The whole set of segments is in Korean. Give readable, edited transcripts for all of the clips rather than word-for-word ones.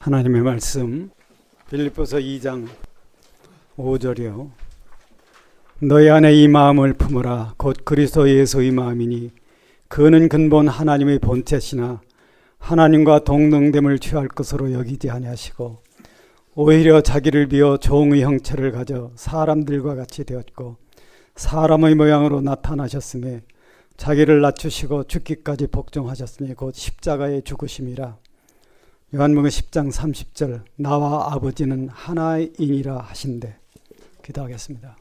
하나님의 말씀 빌립보서 2장 5절이요. 너희 안에 이 마음을 품으라. 곧 그리스도 예수의 마음이니 그는 근본 하나님의 본체시나 하나님과 동등됨을 취할 것으로 여기지 아니하시고 오히려 자기를 비워 종의 형체를 가져 사람들과 같이 되었고 사람의 모양으로 나타나셨으며 자기를 낮추시고 죽기까지 복종하셨으니 곧 십자가에 죽으심이라. 요한복음 10장 30절 나와 아버지는 하나이니라 하신대. 기도하겠습니다.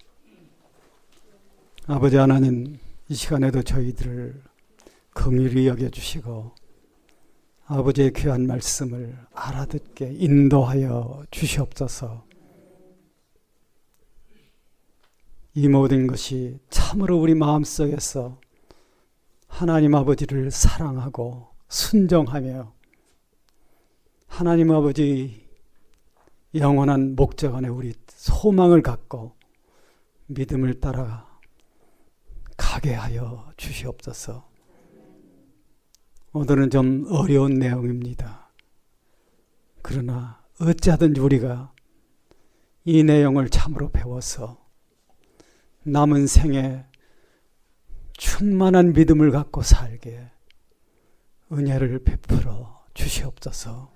아버지 하나님, 이 시간에도 저희들을 긍휼히 여겨주시고 아버지의 귀한 말씀을 알아듣게 인도하여 주시옵소서. 이 모든 것이 참으로 우리 마음속에서 하나님 아버지를 사랑하고 순종하며 하나님 아버지 영원한 목적 안에 우리 소망을 갖고 믿음을 따라 가게 하여 주시옵소서. 오늘은 좀 어려운 내용입니다. 그러나 어찌하든지 우리가 이 내용을 참으로 배워서 남은 생에 충만한 믿음을 갖고 살게 은혜를 베풀어 주시옵소서.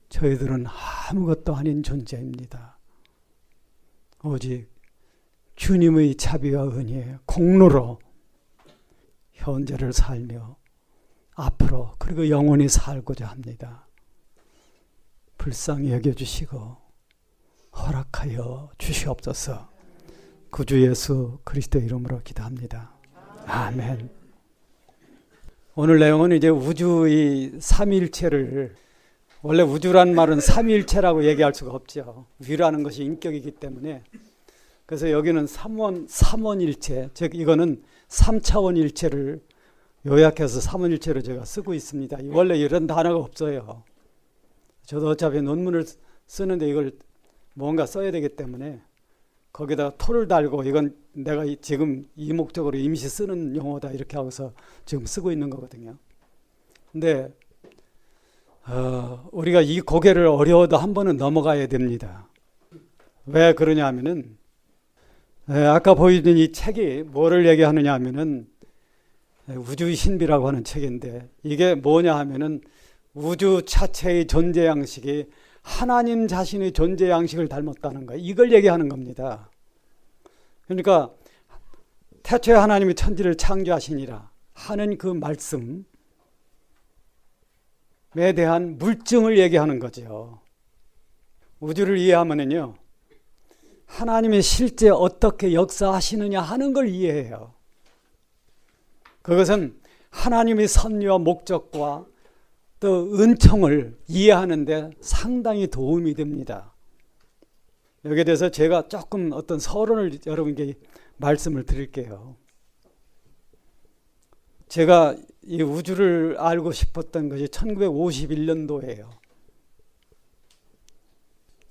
저희들은 아무것도 아닌 존재입니다. 오직 주님의 자비와 은혜의 공로로 현재를 살며 앞으로 그리고 영원히 살고자 합니다. 불쌍히 여겨주시고 허락하여 주시옵소서. 구주 예수 그리스도 이름으로 기도합니다. 아멘. 오늘 내용은 이제 우주의 삼위일체를, 원래 우주란 말은 삼위일체라고 얘기할 수가 없죠. 위라는 것이 인격이기 때문에. 그래서 여기는 삼원일체, 즉 이거는 3차원 일체를 요약해서 삼원일체로 제가 쓰고 있습니다. 원래 이런 단어가 없어요. 저도 어차피 논문을 쓰는데 이걸 뭔가 써야 되기 때문에 거기다가 토를 달고 이건 내가 지금 이 목적으로 임시 쓰는 용어다 이렇게 하고서 지금 쓰고 있는 거거든요. 근데 우리가 이 고개를 어려워도 한 번은 넘어가야 됩니다. 왜 그러냐 하면은 아까 보여준 이 책이 뭐를 얘기하느냐 하면은 우주의 신비라고 하는 책인데 이게 뭐냐 하면은 우주 자체의 존재 양식이 하나님 자신의 존재 양식을 닮았다는 거예요. 이걸 얘기하는 겁니다. 그러니까 태초에 하나님이 천지를 창조하시니라 하는 그 말씀에 대한 물증을 얘기하는 거죠. 우주를 이해하면은요, 하나님이 실제 어떻게 역사하시느냐 하는 걸 이해해요. 그것은 하나님의 섭리와 목적과 또 은총을 이해하는데 상당히 도움이 됩니다. 여기에 대해서 제가 조금 어떤 서론을 여러분께 말씀을 드릴게요. 제가 이 우주를 알고 싶었던 것이 1951년도예요.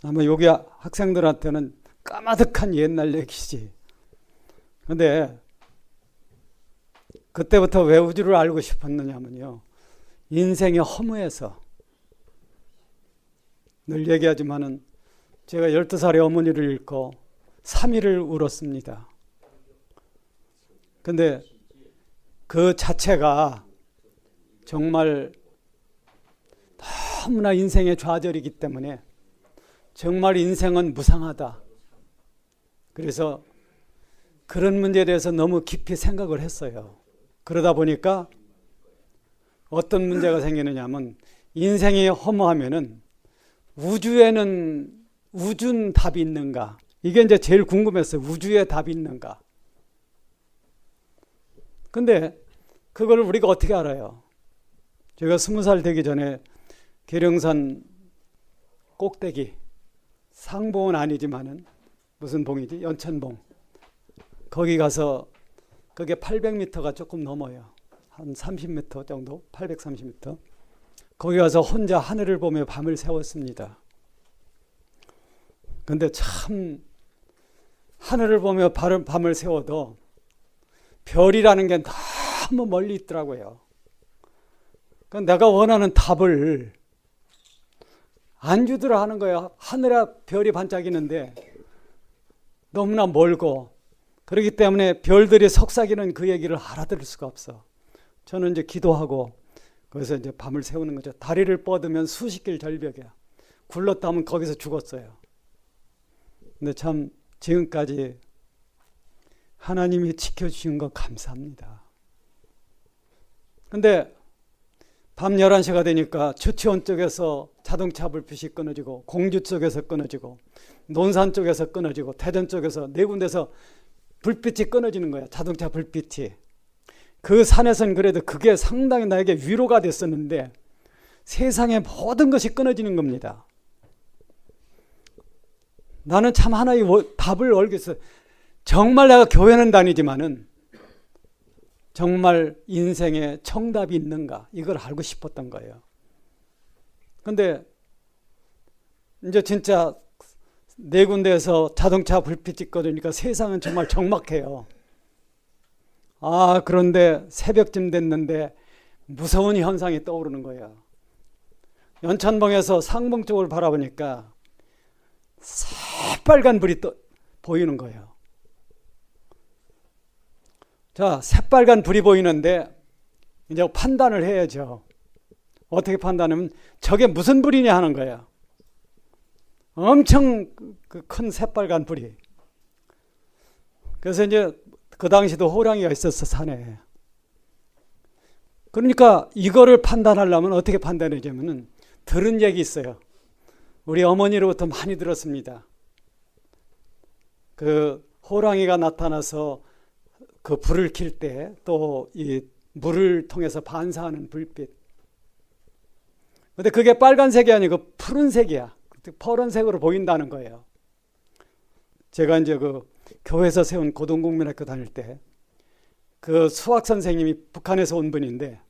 아마 여기 학생들한테는 까마득한 옛날 얘기지. 그런데 그때부터 왜 우주를 알고 싶었느냐면요, 인생의 허무해서. 늘 얘기하지만은 제가 12살에 어머니를 잃고 3일을 울었습니다. 근데 그 자체가 정말 너무나 인생의 좌절이기 때문에 정말 인생은 무상하다. 그래서 그런 문제에 대해서 너무 깊이 생각을 했어요. 그러다 보니까 어떤 문제가 생기느냐 하면 인생이 허무하면은 우주에는 답이 있는가? 이게 이제 제일 궁금했어요. 우주에 답이 있는가? 근데 그걸 우리가 어떻게 알아요? 제가 20살 되기 전에 계룡산 꼭대기, 상봉은 아니지만은 무슨 봉이지? 연천봉. 거기 가서 그게 800m가 조금 넘어요. 한 30m 정도, 830m. 거기 가서 혼자 하늘을 보며 밤을 새웠습니다. 근데 참 하늘을 보며 밤을 새워도 별이라는 게 너무 멀리 있더라고요. 그러니까 내가 원하는 답을 안주들을 하는 거예요. 하늘에 별이 반짝이는데 너무나 멀고, 그렇기 때문에 별들이 속삭이는 그 얘기를 알아들을 수가 없어. 저는 이제 기도하고 거기서 이제 밤을 새우는 거죠. 다리를 뻗으면 수십 길 절벽이야. 굴렀다 하면 거기서 죽었어요. 근데 참 지금까지 하나님이 지켜주신 거 감사합니다. 근데 밤 11시가 되니까 주치원 쪽에서 자동차 불빛이 끊어지고, 공주 쪽에서 끊어지고, 논산 쪽에서 끊어지고, 대전 쪽에서 네 군데서 불빛이 끊어지는 거야. 자동차 불빛이. 그 산에서는 그래도 그게 상당히 나에게 위로가 됐었는데 세상의 모든 것이 끊어지는 겁니다. 나는 참 하나의 답을 알겠어요. 정말 내가 교회는 다니지만은 정말 인생에 정답이 있는가, 이걸 알고 싶었던 거예요. 근데 이제 진짜 네 군데에서 자동차 불빛이 꺼지니까 세상은 정말 적막해요. 그런데 새벽쯤 됐는데 무서운 현상이 떠오르는 거예요. 연천봉에서 상봉 쪽을 바라보니까 새빨간 불이 보이는 거예요. 자, 새빨간 불이 보이는데 이제 판단을 해야죠. 어떻게 판단하면 저게 무슨 불이냐 하는 거예요. 엄청 큰 새빨간 불이. 그래서 이제 그 당시도 호랑이가 있었어, 산에. 그러니까 이거를 판단하려면 어떻게 판단하냐면은 들은 얘기 있어요. 우리 어머니로부터 많이 들었습니다. 그 호랑이가 나타나서 그 불을 킬 때 또 이 물을 통해서 반사하는 불빛. 근데 그게 빨간색이 아니고 푸른색이야. 파란색으로 보인다는 거예요. 제가 이제 그 교회에서 세운 고등국민학교 다닐 때 그 수학 선생님이 북한에서 온 분인데,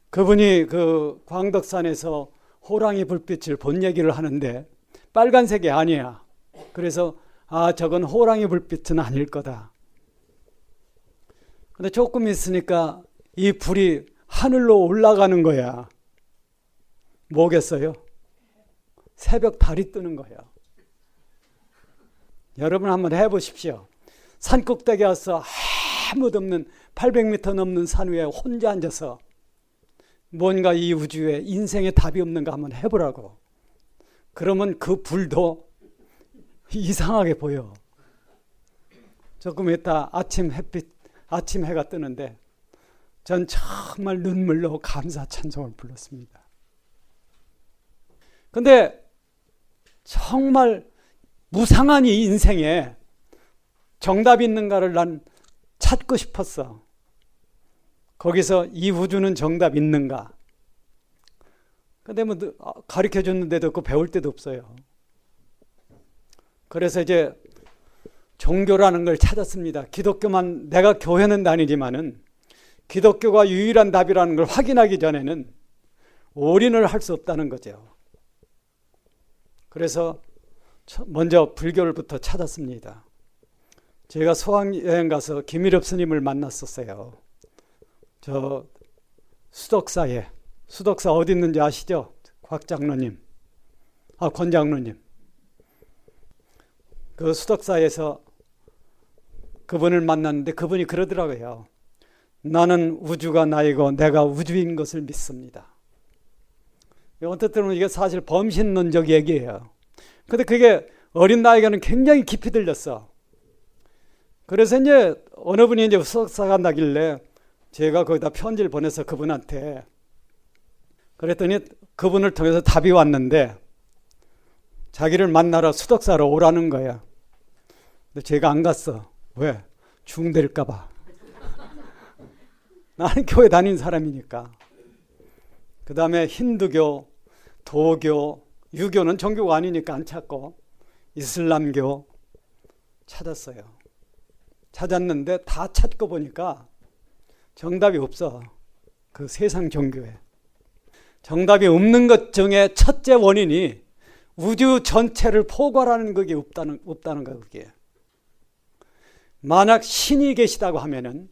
그분이 그 광덕산에서 호랑이 불빛을 본 얘기를 하는데 빨간색이 아니야. 그래서 저건 호랑이 불빛은 아닐 거다. 근데 조금 있으니까 이 불이 하늘로 올라가는 거야. 뭐겠어요? 새벽 달이 뜨는 거예요. 여러분 한번 해보십시오. 산 꼭대기에 와서 아무도 없는 800m 넘는 산 위에 혼자 앉아서 뭔가 이 우주에 인생에 답이 없는가 한번 해보라고. 그러면 그 불도 이상하게 보여. 조금 있다 아침 해가 뜨는데 전 정말 눈물로 감사 찬송을 불렀습니다. 근데 정말 무상한 이 인생에 정답이 있는가를 난 찾고 싶었어. 거기서 이 우주는 정답 있는가? 근데 뭐 가르쳐 줬는 데도 없고 배울 데도 없어요. 그래서 이제 종교라는 걸 찾았습니다. 기독교만, 내가 교회는 다니지만은 기독교가 유일한 답이라는 걸 확인하기 전에는 올인을 할 수 없다는 거죠. 그래서 먼저 불교를부터 찾았습니다. 제가 수학여행 가서 김일엽 스님을 만났었어요. 저 수덕사에, 수덕사 어디 있는지 아시죠? 곽장로님, 권장로님. 그 수덕사에서 그분을 만났는데 그분이 그러더라고요. 나는 우주가 나이고 내가 우주인 것을 믿습니다. 어떻든 이게 사실 범신론적 얘기예요. 근데 그게 어린 나이에는 굉장히 깊이 들렸어. 그래서 이제 어느 분이 이제 수석사 간다길래 제가 거기다 편지를 보내서 그분한테, 그랬더니 그분을 통해서 답이 왔는데 자기를 만나러 수덕사로 오라는 거야. 근데 제가 안 갔어. 왜? 중대일까 봐. 나는 교회 다니는 사람이니까. 그 다음에 힌두교, 도교, 유교는 종교가 아니니까 안 찾고 이슬람교 찾았어요. 찾았는데 다 찾고 보니까 정답이 없어. 그 세상 종교에. 정답이 없는 것 중에 첫째 원인이 우주 전체를 포괄하는 그게 없다는 거야, 그게. 만약 신이 계시다고 하면은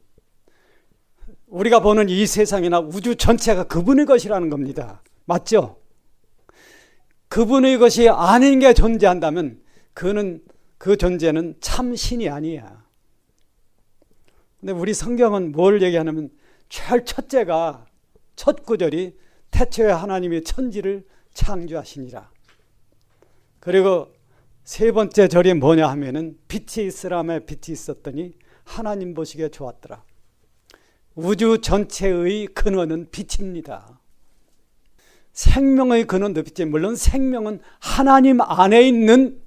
우리가 보는 이 세상이나 우주 전체가 그분의 것이라는 겁니다. 맞죠? 그분의 것이 아닌 게 존재한다면 그 존재는 참 신이 아니야. 근데 우리 성경은 뭘 얘기하냐면 제일 첫째가 첫 구절이 태초에 하나님이 천지를 창조하시니라. 그리고 세 번째 절이 뭐냐 하면은 빛이 있으라며 빛이 있었더니 하나님 보시기에 좋았더라. 우주 전체의 근원은 빛입니다. 생명의 근원도 빛이, 물론 생명은 하나님 안에 있는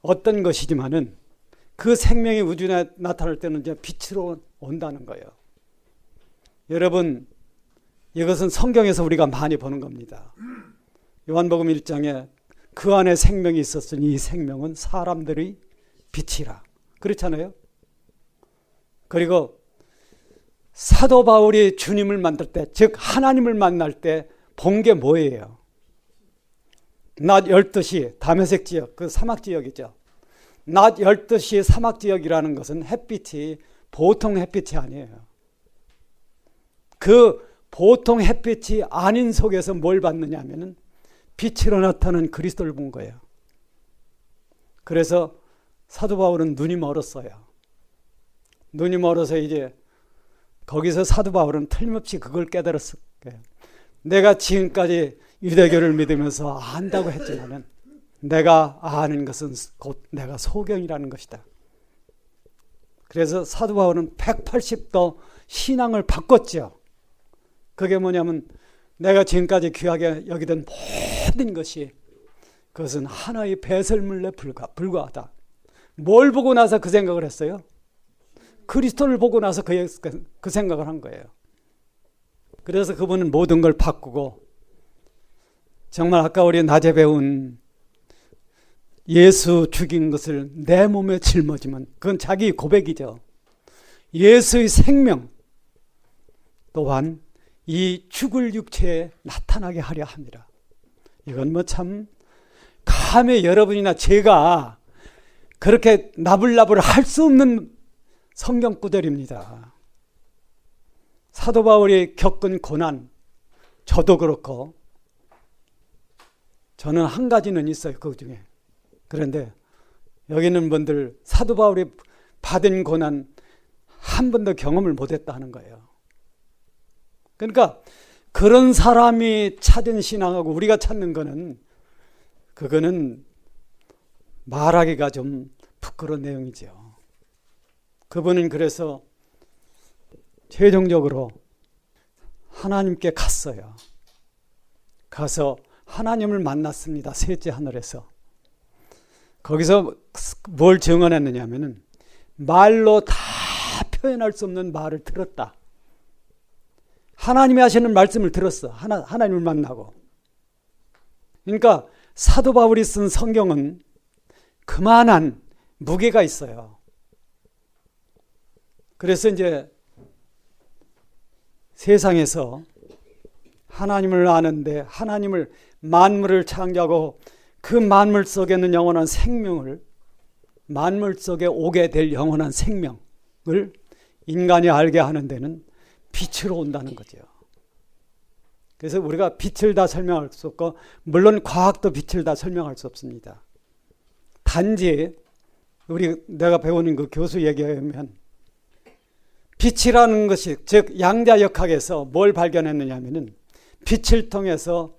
어떤 것이지만은 그 생명이 우주에 나타날 때는 이제 빛으로 온다는 거예요. 여러분, 이것은 성경에서 우리가 많이 보는 겁니다. 요한복음 1장에 그 안에 생명이 있었으니 이 생명은 사람들의 빛이라. 그렇잖아요. 그리고 사도 바울이 주님을 만날 때, 즉 하나님을 만날 때 본 게 뭐예요? 낮 12시 다메섹 지역, 그 사막 지역이죠. 낮 12시 사막 지역이라는 것은 햇빛이 보통 햇빛이 아니에요. 그 보통 햇빛이 아닌 속에서 뭘 봤느냐 하면은 빛으로 나타나는 그리스도를 본 거예요. 그래서 사도 바울은 눈이 멀었어요. 눈이 멀어서 이제 거기서 사도 바울은 틀림없이 그걸 깨달았을 거예요. 내가 지금까지 유대교를 믿으면서 안다고 했지만은 내가 아는 것은 곧 내가 소경이라는 것이다. 그래서 사도 바울은 180도 신앙을 바꿨죠. 그게 뭐냐면 내가 지금까지 귀하게 여기던 모든 것이 그것은 하나의 배설물에 불과하다. 뭘 보고 나서 그 생각을 했어요? 그리스도를 보고 나서 그 생각을 한 거예요. 그래서 그분은 모든 걸 바꾸고 정말 아까 우리 낮에 배운 예수 죽인 것을 내 몸에 짊어지면 그건 자기 고백이죠. 예수의 생명 또한 이 죽을 육체에 나타나게 하려 합니다. 이건 뭐 참 감히 여러분이나 제가 그렇게 나불나불 할 수 없는 성경 구절입니다. 사도 바울이 겪은 고난, 저도 그렇고 저는 한 가지는 있어요. 그 중에. 그런데 여기 있는 분들 사도 바울이 받은 고난 한 번도 경험을 못했다 하는 거예요. 그러니까 그런 사람이 찾은 신앙하고 우리가 찾는 거는 그거는 말하기가 좀 부끄러운 내용이죠. 그분은 그래서 최종적으로 하나님께 갔어요. 가서 하나님을 만났습니다. 셋째 하늘에서. 거기서 뭘 증언했느냐 하면은 말로 다 표현할 수 없는 말을 들었다. 하나님이 하시는 말씀을 들었어. 하나님을 만나고. 그러니까 사도 바울이 쓴 성경은 그만한 무게가 있어요. 그래서 이제 세상에서 하나님을 아는데 하나님을 만물을 창조하고 그 만물 속에 있는 영원한 생명을 만물 속에 오게 될 영원한 생명을 인간이 알게 하는 데는 빛으로 온다는 거죠. 그래서 우리가 빛을 다 설명할 수 없고 물론 과학도 빛을 다 설명할 수 없습니다. 단지 내가 배우는 그 교수 얘기에 의하면 빛이라는 것이 즉 양자역학에서 뭘 발견했느냐 하면은 빛을 통해서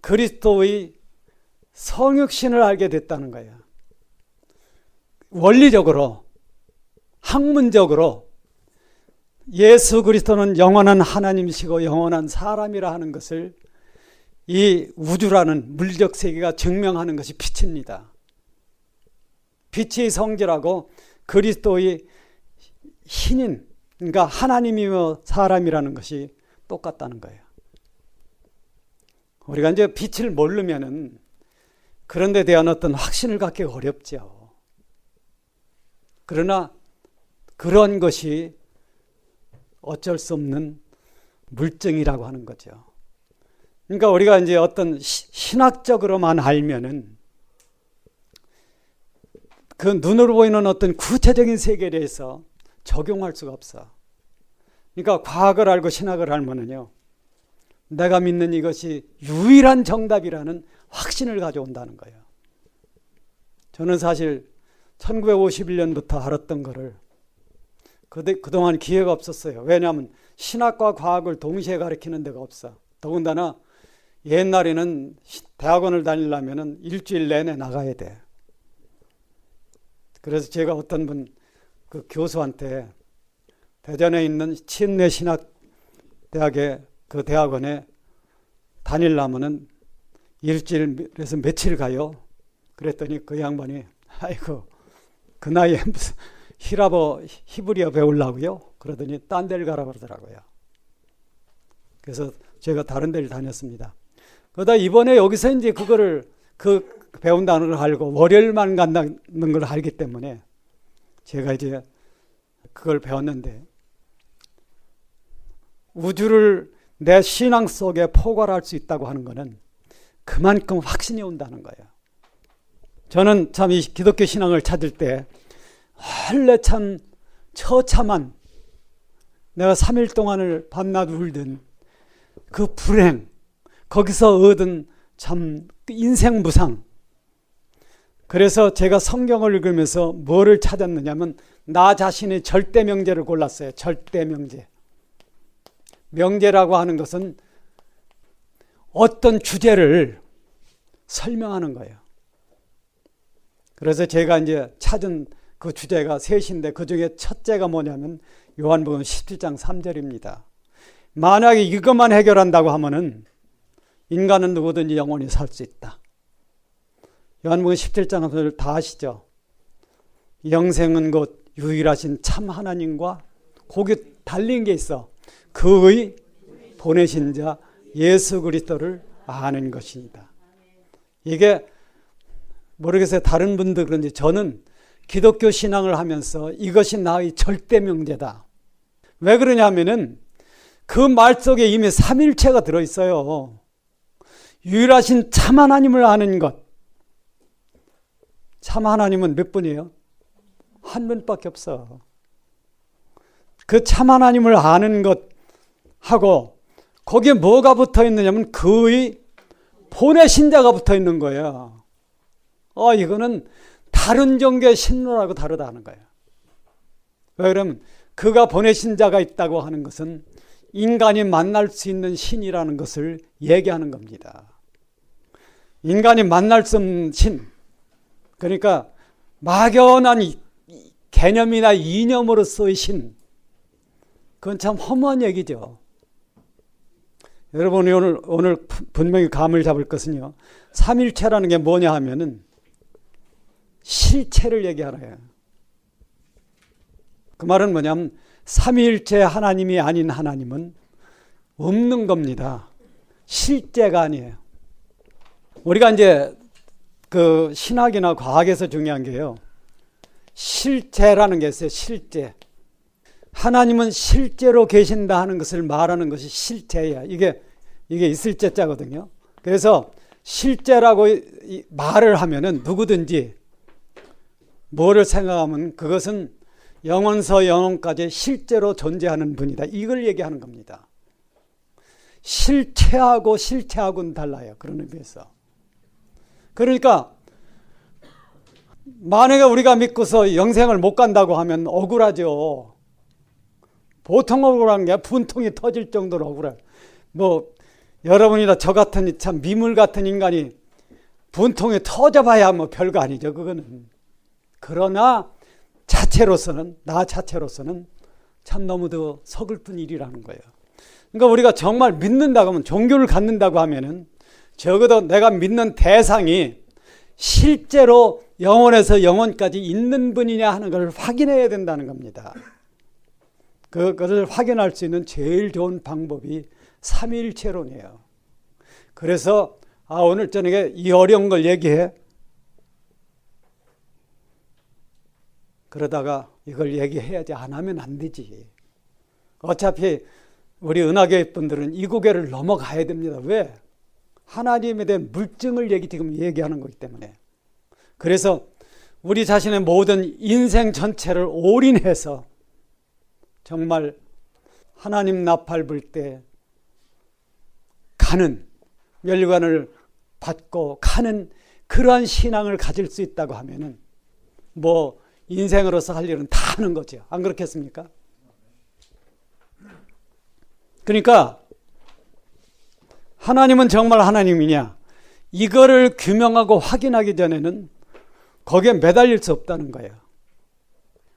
그리스도의 성육신을 알게 됐다는 거예요. 원리적으로 학문적으로 예수 그리스도는 영원한 하나님이시고 영원한 사람이라 하는 것을 이 우주라는 물적 세계가 증명하는 것이 빛입니다. 빛의 성질하고 그리스도의 신인 그러니까 하나님이며 사람이라는 것이 똑같다는 거예요. 우리가 이제 빛을 모르면은 그런 데 대한 어떤 확신을 갖기가 어렵죠. 그러나 그런 것이 어쩔 수 없는 물증이라고 하는 거죠. 그러니까 우리가 이제 어떤 신학적으로만 알면은 그 눈으로 보이는 어떤 구체적인 세계에 대해서 적용할 수가 없어. 그러니까 과학을 알고 신학을 알면은요, 내가 믿는 이것이 유일한 정답이라는 확신을 가져온다는 거예요. 저는 사실 1951년부터 알았던 거를 그동안 기회가 없었어요. 왜냐하면 신학과 과학을 동시에 가르치는 데가 없어. 더군다나 옛날에는 대학원을 다니려면 일주일 내내 나가야 돼. 그래서 제가 어떤 분 그 교수한테 대전에 있는 친내 신학대학의 그 대학원에 다니려면은 일주일에서 며칠 가요? 그랬더니 그 양반이 아이고 그 나이에 무슨 히브리어 배우려고요? 그러더니 딴 데를 가라 그러더라고요. 그래서 제가 다른 데를 다녔습니다. 그러다 이번에 여기서 이제 그거를 배운다는 걸 알고 월요일만 간다는 걸 알기 때문에 제가 이제 그걸 배웠는데 우주를 내 신앙 속에 포괄할 수 있다고 하는 것은 그만큼 확신이 온다는 거예요. 저는 참 이 기독교 신앙을 찾을 때 원래 참 처참한 내가 3일 동안을 밤낮 울던 그 불행 거기서 얻은 참 인생 무상. 그래서 제가 성경을 읽으면서 뭐를 찾았느냐면 나 자신의 절대 명제를 골랐어요. 절대 명제. 명제라고 하는 것은 어떤 주제를 설명하는 거예요. 그래서 제가 이제 찾은 그 주제가 셋인데 그 중에 첫째가 뭐냐면 요한복음 17장 3절입니다. 만약에 이것만 해결한다고 하면은 인간은 누구든지 영원히 살 수 있다. 요한복음 17장 3절 다 아시죠? 영생은 곧 유일하신 참 하나님과 거기 달린 게 있어. 그의 보내신 자 예수 그리스도를 아는 것입니다. 이게 모르겠어요. 다른 분들 그런지 저는 기독교 신앙을 하면서 이것이 나의 절대 명제다. 왜 그러냐면은 그 말 속에 이미 삼일체가 들어있어요. 유일하신 참 하나님을 아는 것. 참 하나님은 몇 분이에요? 한 분밖에 없어. 그 참 하나님을 아는 것하고 거기에 뭐가 붙어 있느냐면 그의 보내신 자가 붙어 있는 거예요. 이거는 다른 종교의 신론하고 다르다는 거예요. 왜 그러면 그가 보내신 자가 있다고 하는 것은 인간이 만날 수 있는 신이라는 것을 얘기하는 겁니다. 인간이 만날 수 없는 신. 그러니까 막연한 개념이나 이념으로서의 신. 그건 참 허무한 얘기죠. 여러분이 오늘 분명히 감을 잡을 것은요. 삼일체라는 게 뭐냐 하면은 실체를 얘기하는 거예요. 그 말은 뭐냐면 삼위일체 하나님이 아닌 하나님은 없는 겁니다. 실제가 아니에요. 우리가 이제 그 신학이나 과학에서 중요한 게요. 실제라는 게 있어요. 실제. 하나님은 실제로 계신다 하는 것을 말하는 것이 실제야. 이게 있을 제자거든요. 그래서 실제라고 말을 하면은 누구든지 뭐를 생각하면 그것은 영원서 영원까지 실제로 존재하는 분이다. 이걸 얘기하는 겁니다. 실체하고 실체하고는 달라요. 그런 의미에서. 그러니까 만약에 우리가 믿고서 영생을 못 간다고 하면 억울하죠. 보통 억울한 게 분통이 터질 정도로 억울해요. 여러분이나 저 같은 참 미물 같은 인간이 분통이 터져봐야 별거 아니죠. 그거는. 그러나 나 자체로서는 참 너무도 서글픈 일이라는 거예요. 그러니까 우리가 정말 믿는다고 하면, 종교를 갖는다고 하면은 적어도 내가 믿는 대상이 실제로 영원에서 영원까지 있는 분이냐 하는 걸 확인해야 된다는 겁니다. 그것을 확인할 수 있는 제일 좋은 방법이 삼위일체론이에요. 그래서 오늘 저녁에 이 어려운 걸 얘기해. 그러다가 이걸 얘기해야지 안 하면 안 되지. 어차피 우리 은하교회 분들은 이 고개를 넘어가야 됩니다. 왜? 하나님에 대한 물증을 지금 얘기하는 거기 때문에. 그래서 우리 자신의 모든 인생 전체를 올인해서 정말 하나님 나팔 불 때 가는, 멸류관을 받고 가는 그러한 신앙을 가질 수 있다고 하면은 뭐 인생으로서 할 일은 다 하는 거죠. 안 그렇겠습니까? 그러니까 하나님은 정말 하나님이냐, 이거를 규명하고 확인하기 전에는 거기에 매달릴 수 없다는 거예요.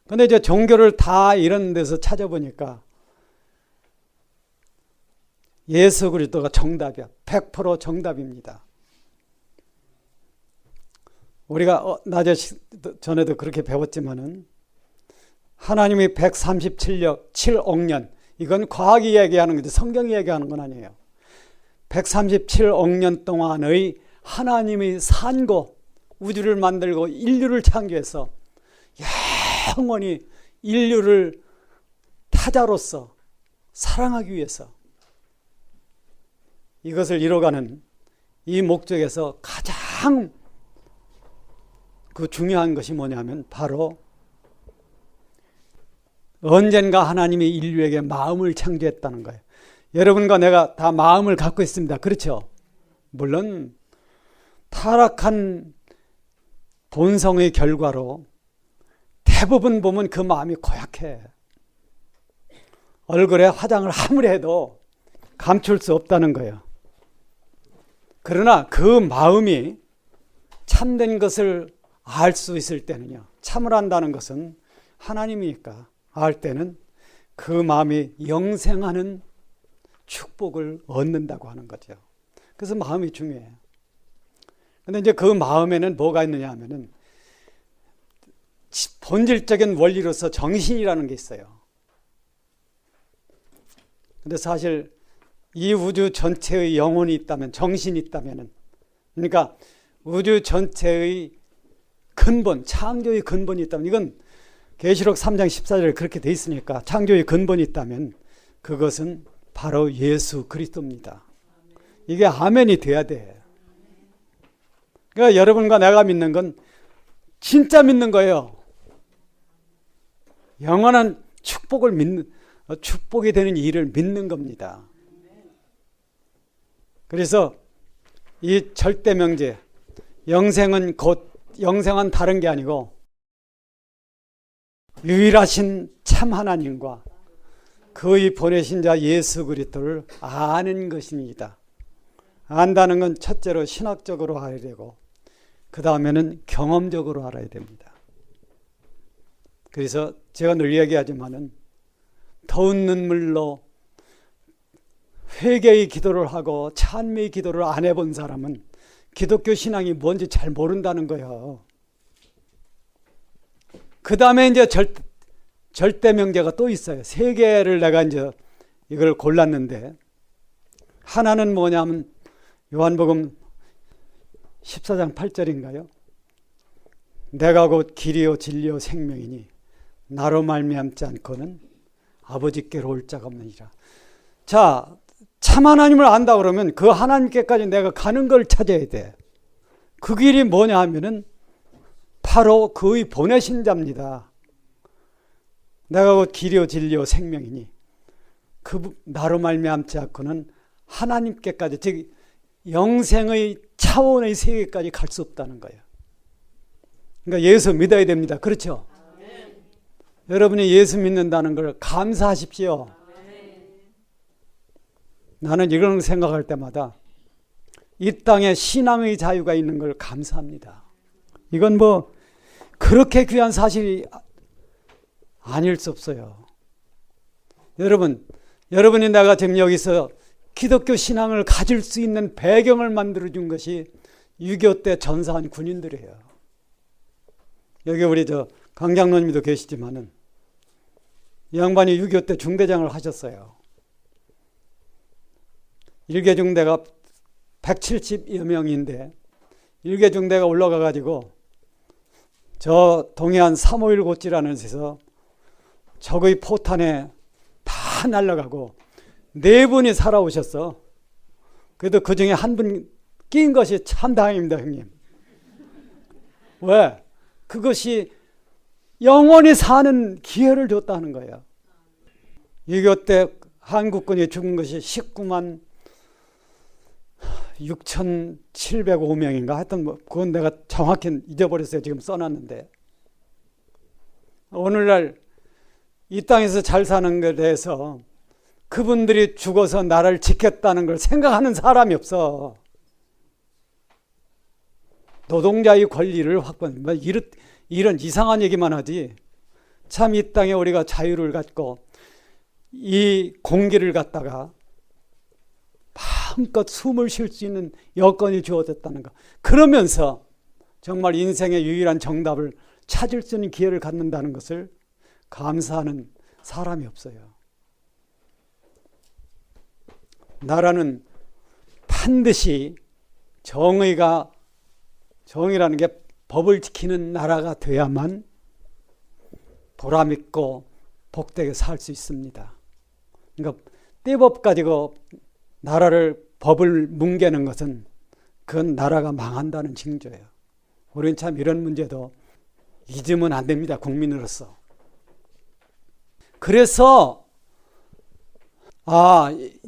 근데 이제 종교를 다 이런 데서 찾아보니까 예수 그리스도가 정답이야. 100% 정답입니다. 우리가 낮에 전에도 그렇게 배웠지만은 하나님이 137억 년, 이건 과학이 얘기하는 거지 성경이 얘기하는 건 아니에요. 137억 년 동안의 하나님의 산고, 우주를 만들고 인류를 창조해서 영원히 인류를 타자로서 사랑하기 위해서 이것을 이뤄가는 이 목적에서 가장 그 중요한 것이 뭐냐면 바로 언젠가 하나님이 인류에게 마음을 창조했다는 거예요. 여러분과 내가 다 마음을 갖고 있습니다. 그렇죠? 물론 타락한 본성의 결과로 대부분 보면 그 마음이 고약해. 얼굴에 화장을 아무리 해도 감출 수 없다는 거예요. 그러나 그 마음이 참된 것을 알 수 있을 때는요, 참을 안다는 것은 하나님이니까 알 때는 그 마음이 영생하는 축복을 얻는다고 하는 거죠. 그래서 마음이 중요해요. 그런데 이제 그 마음에는 뭐가 있느냐 하면은 본질적인 원리로서 정신이라는 게 있어요. 근데 사실 이 우주 전체의 영혼이 있다면, 정신이 있다면은, 그러니까 우주 전체의 근본, 창조의 근본이 있다면, 이건 계시록 3장 14절에 그렇게 돼 있으니까 창조의 근본이 있다면 그것은 바로 예수 그리스도입니다. 이게 아멘이 돼야 돼. 그러니까 여러분과 내가 믿는 건 진짜 믿는 거예요. 영원한 축복을 믿는, 축복이 되는 일을 믿는 겁니다. 그래서 이 절대 명제, 영생은 다른 게 아니고 유일하신 참 하나님과 그의 보내신 자 예수 그리스도를 아는 것입니다. 안다는 건 첫째로 신학적으로 알아야 되고 그 다음에는 경험적으로 알아야 됩니다. 그래서 제가 늘 얘기하지만은 더운 눈물로 회개의 기도를 하고 찬미의 기도를 안 해본 사람은 기독교 신앙이 뭔지 잘 모른다는 거예요. 그 다음에 이제 절대 명제가 또 있어요. 세 개를 내가 이제 이걸 골랐는데, 하나는 뭐냐면 요한복음 14장 8절인가요? 내가 곧 길이요 진리요 생명이니 나로 말미암지 않고는 아버지께로 올 자가 없느니라. 자, 참 하나님을 안다 그러면 그 하나님께까지 내가 가는 걸 찾아야 돼. 그 길이 뭐냐 하면은 바로 그의 보내신 자입니다. 내가 곧 길이요 진리요 생명이니 그 나로 말미암지 않고는 하나님께까지, 즉 영생의 차원의 세계까지 갈 수 없다는 거예요. 그러니까 예수 믿어야 됩니다. 그렇죠? 아멘. 여러분이 예수 믿는다는 걸 감사하십시오. 아멘. 나는 이런 생각할 때마다 이 땅에 신앙의 자유가 있는 걸 감사합니다. 이건 뭐 그렇게 귀한 사실이 아닐 수 없어요. 여러분이 내가 지금 여기서 기독교 신앙을 가질 수 있는 배경을 만들어준 것이 6.25 때 전사한 군인들이에요. 여기 우리 강 장로님도 계시지만은 이 양반이 6.25 때 중대장을 하셨어요. 일개중대가 170여 명인데 일개중대가 올라가 가지고 저 동해안 351 고지라는 데서 적의 포탄에 다 날아가고 4분이 살아오셨어. 그래도 그 중에 한 분 낀 것이 참 다행입니다, 형님. 왜? 그것이 영원히 사는 기회를 줬다는 거예요. 6.25 때 한국군이 죽은 것이 19만 6,705명인가 하여튼 뭐 그건 내가 정확히 잊어버렸어요. 지금 써놨는데 오늘날 이 땅에서 잘 사는 것에 대해서 그분들이 죽어서 나라를 지켰다는 걸 생각하는 사람이 없어. 노동자의 권리를 확보한 이런 이상한 얘기만 하지. 참 이 땅에 우리가 자유를 갖고 이 공기를 갖다가 마음껏 숨을 쉴 수 있는 여건이 주어졌다는 것. 그러면서 정말 인생의 유일한 정답을 찾을 수 있는 기회를 갖는다는 것을 감사하는 사람이 없어요. 나라는 반드시 정의라는 게 법을 지키는 나라가 돼야만 보람있고 복되게 살 수 있습니다. 그러니까 떼법 가지고 나라를 법을 뭉개는 것은 그건 나라가 망한다는 징조예요. 우리는 참 이런 문제도 잊으면 안 됩니다. 국민으로서. 그래서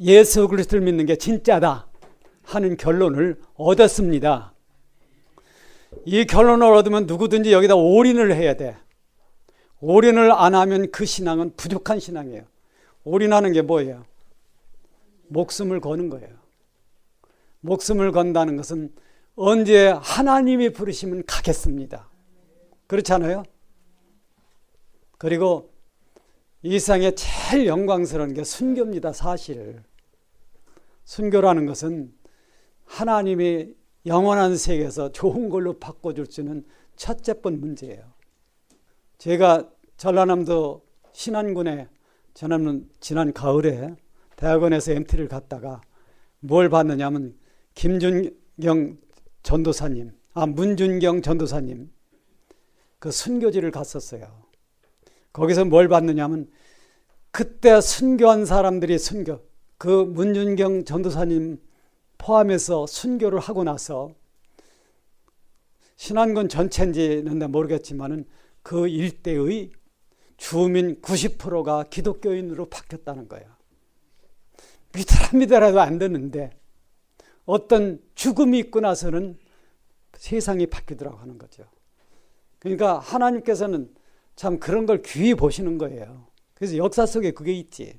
예수 그리스도를 믿는 게 진짜다 하는 결론을 얻었습니다. 이 결론을 얻으면 누구든지 여기다 올인을 해야 돼. 올인을 안 하면 그 신앙은 부족한 신앙이에요. 올인하는 게 뭐예요? 목숨을 거는 거예요. 목숨을 건다는 것은 언제 하나님이 부르시면 가겠습니다. 그렇잖아요? 그리고 이 세상에 제일 영광스러운 게 순교입니다. 사실 순교라는 것은 하나님이 영원한 세계에서 좋은 걸로 바꿔줄 수 있는 첫째 번 문제예요. 제가 전라남도 신안군에 저는 지난 가을에 대학원에서 MT를 갔다가 뭘 봤느냐면 문준경 전도사님 그 순교지를 갔었어요. 거기서 뭘 봤느냐면 그때 순교한 사람들이 그 문준경 전도사님 포함해서 순교를 하고 나서 신안군 전체인지는 모르겠지만은 그 일대의 주민 90%가 기독교인으로 바뀌었다는 거예요. 믿으라도 안 되는데 어떤 죽음이 있고 나서는 세상이 바뀌더라고 하는 거죠. 그러니까 하나님께서는 참 그런 걸 귀히 보시는 거예요. 그래서 역사 속에 그게 있지.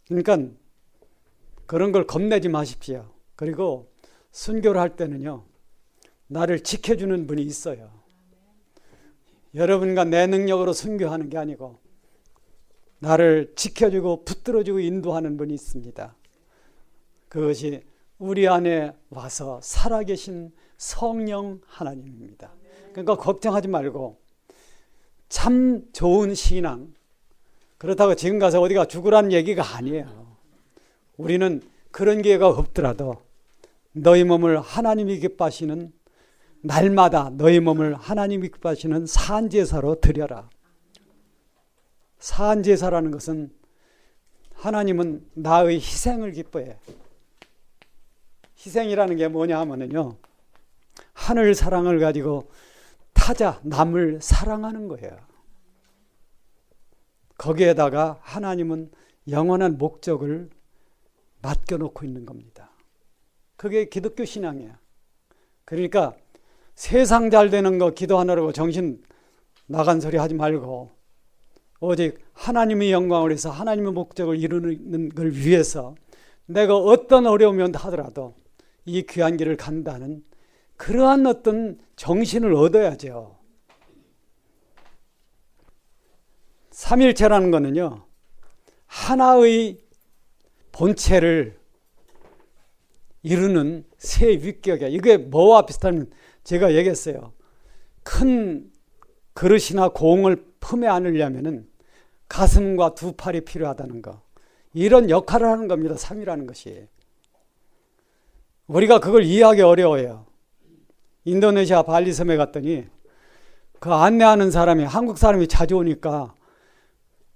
그러니까 그런 걸 겁내지 마십시오. 그리고 순교를 할 때는요, 나를 지켜주는 분이 있어요. 여러분과 내 능력으로 순교하는 게 아니고 나를 지켜주고 붙들어주고 인도하는 분이 있습니다. 그것이 우리 안에 와서 살아계신 성령 하나님입니다. 그러니까 걱정하지 말고 참 좋은 신앙, 그렇다고 지금 가서 어디가 죽으라는 얘기가 아니에요. 우리는 그런 기회가 없더라도 너희 몸을 하나님이 기뻐하시는 날마다 너희 몸을 하나님이 기뻐하시는 사한제사로 드려라. 사한제사라는 것은 하나님은 나의 희생을 기뻐해. 희생이라는 게 뭐냐 하면요, 하늘 사랑을 가지고 타자, 남을 사랑하는 거예요. 거기에다가 하나님은 영원한 목적을 맡겨놓고 있는 겁니다. 그게 기독교 신앙이에요. 그러니까 세상 잘 되는 거 기도하느라고 정신 나간 소리 하지 말고 오직 하나님의 영광을 위해서 하나님의 목적을 이루는 걸 위해서 내가 어떤 어려움이 온다 하더라도 이 귀한 길을 간다는 그러한 어떤 정신을 얻어야죠. 삼일체라는 거는요, 하나의 본체를 이루는 세 위격이야. 이게 뭐와 비슷하면 제가 얘기했어요. 큰 그릇이나 공을 품에 안으려면은 가슴과 두 팔이 필요하다는 거. 이런 역할을 하는 겁니다. 삼이라는 것이. 우리가 그걸 이해하기 어려워요. 인도네시아 발리섬에 갔더니 그 안내하는 사람이 한국 사람이 자주 오니까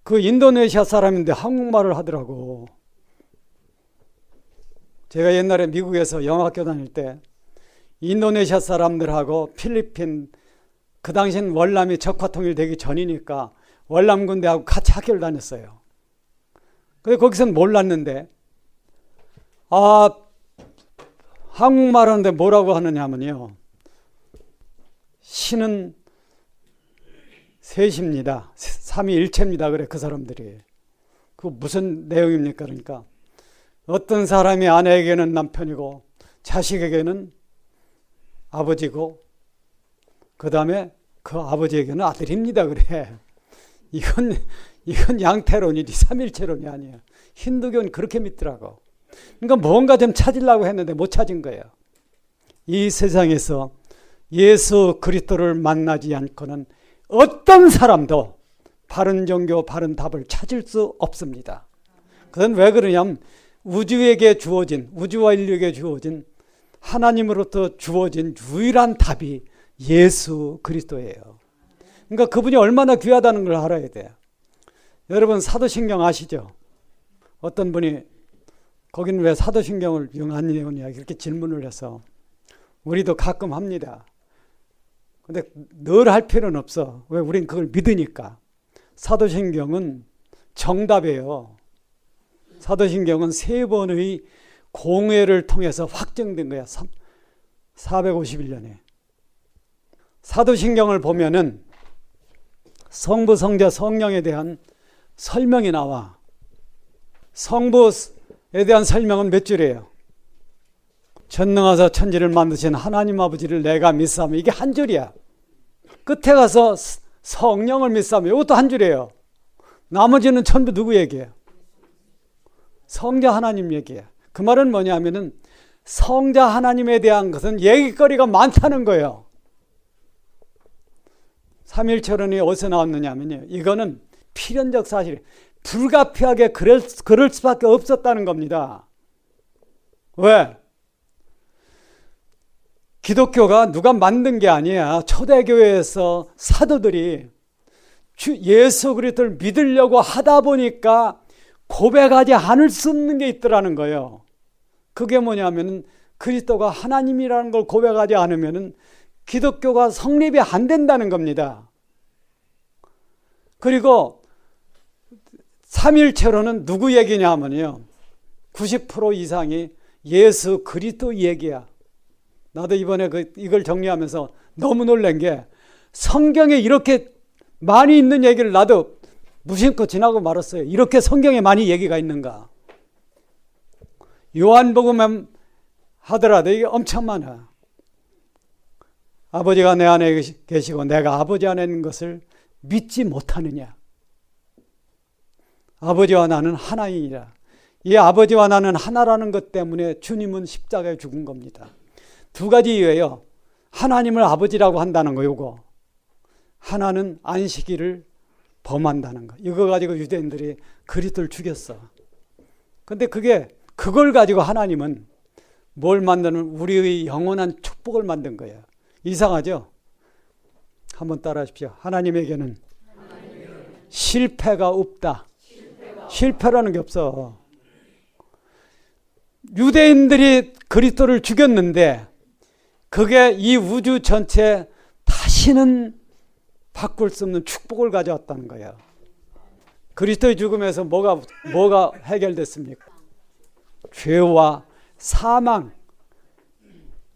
그 인도네시아 사람인데 한국말을 하더라고. 제가 옛날에 미국에서 영어학교 다닐 때 인도네시아 사람들하고 필리핀, 그 당시엔 월남이 적화통일되기 전이니까 월남군대하고 같이 학교를 다녔어요. 근데 거기서는 몰랐는데 한국말 하는데 뭐라고 하느냐 하면요. 신은 셋입니다. 삼위일체입니다. 그래 그 사람들이. 그 무슨 내용입니까? 그러니까 어떤 사람이 아내에게는 남편이고 자식에게는 아버지고 그 다음에 그 아버지에게는 아들입니다. 그래. 이건 양태론이지 삼일체론이 아니에요. 힌두교는 그렇게 믿더라고. 그러니까 뭔가 좀 찾으려고 했는데 못 찾은 거예요. 이 세상에서 예수 그리스도를 만나지 않고는 어떤 사람도 바른 종교, 바른 답을 찾을 수 없습니다. 그건 왜 그러냐면 우주에게 주어진, 우주와 인류에게 주어진 하나님으로부터 주어진 유일한 답이 예수 그리스도예요. 그러니까 그분이 얼마나 귀하다는 걸 알아야 돼요. 여러분 사도신경 아시죠? 어떤 분이 거기는 왜 사도신경을 안 외우냐 이렇게 질문을 해서 우리도 가끔 합니다. 근데 늘 할 필요는 없어. 왜? 우린 그걸 믿으니까. 사도신경은 정답이에요. 사도신경은 3번의 공회를 통해서 확정된 거야. 451년에. 사도신경을 보면은 성부, 성자, 성령에 대한 설명이 나와. 성부에 대한 설명은 몇 줄이에요? 전능하사 천지를 만드신 하나님 아버지를 내가 믿사오며, 이게 한 줄이야. 끝에 가서 성령을 믿사오며, 이것도 한 줄이에요. 나머지는 전부 누구 얘기예요? 성자 하나님 얘기예요. 그 말은 뭐냐면은 성자 하나님에 대한 것은 얘기거리가 많다는 거예요. 삼일체론이 어디서 나왔느냐면요, 이거는 필연적 사실이에요. 불가피하게 그럴 수밖에 없었다는 겁니다. 왜? 기독교가 누가 만든 게 아니야. 초대교회에서 사도들이 예수 그리스도를 믿으려고 하다 보니까 고백하지 않을 수 없는 게 있더라는 거예요. 그게 뭐냐면 그리스도가 하나님이라는 걸 고백하지 않으면 기독교가 성립이 안 된다는 겁니다. 그리고 삼일체로는 누구 얘기냐 하면요, 90% 이상이 예수 그리스도 얘기야. 나도 이번에 이걸 정리하면서 너무 놀란 게 성경에 이렇게 많이 있는 얘기를 나도 무심코 지나고 말았어요. 이렇게 성경에 많이 얘기가 있는가. 요한복음 하더라도 이게 엄청 많아. 아버지가 내 안에 계시고 내가 아버지 안에 있는 것을 믿지 못하느냐. 아버지와 나는 하나이니라. 이 아버지와 나는 하나라는 것 때문에 주님은 십자가에 죽은 겁니다. 두 가지 이유예요. 하나님을 아버지라고 한다는 거, 요거. 하나는 안식일을 범한다는 거. 이거 가지고 유대인들이 그리스도를 죽였어. 근데 그걸 가지고 하나님은 뭘 만드는, 우리의 영원한 축복을 만든 거예요. 이상하죠? 한번 따라 하십시오. 하나님에게는 실패가 없다. 실패라는 게 없어. 유대인들이 그리스도를 죽였는데 그게 이 우주 전체 다시는 바꿀 수 없는 축복을 가져왔다는 거예요. 그리스도의 죽음에서 뭐가 해결됐습니까? 죄와 사망.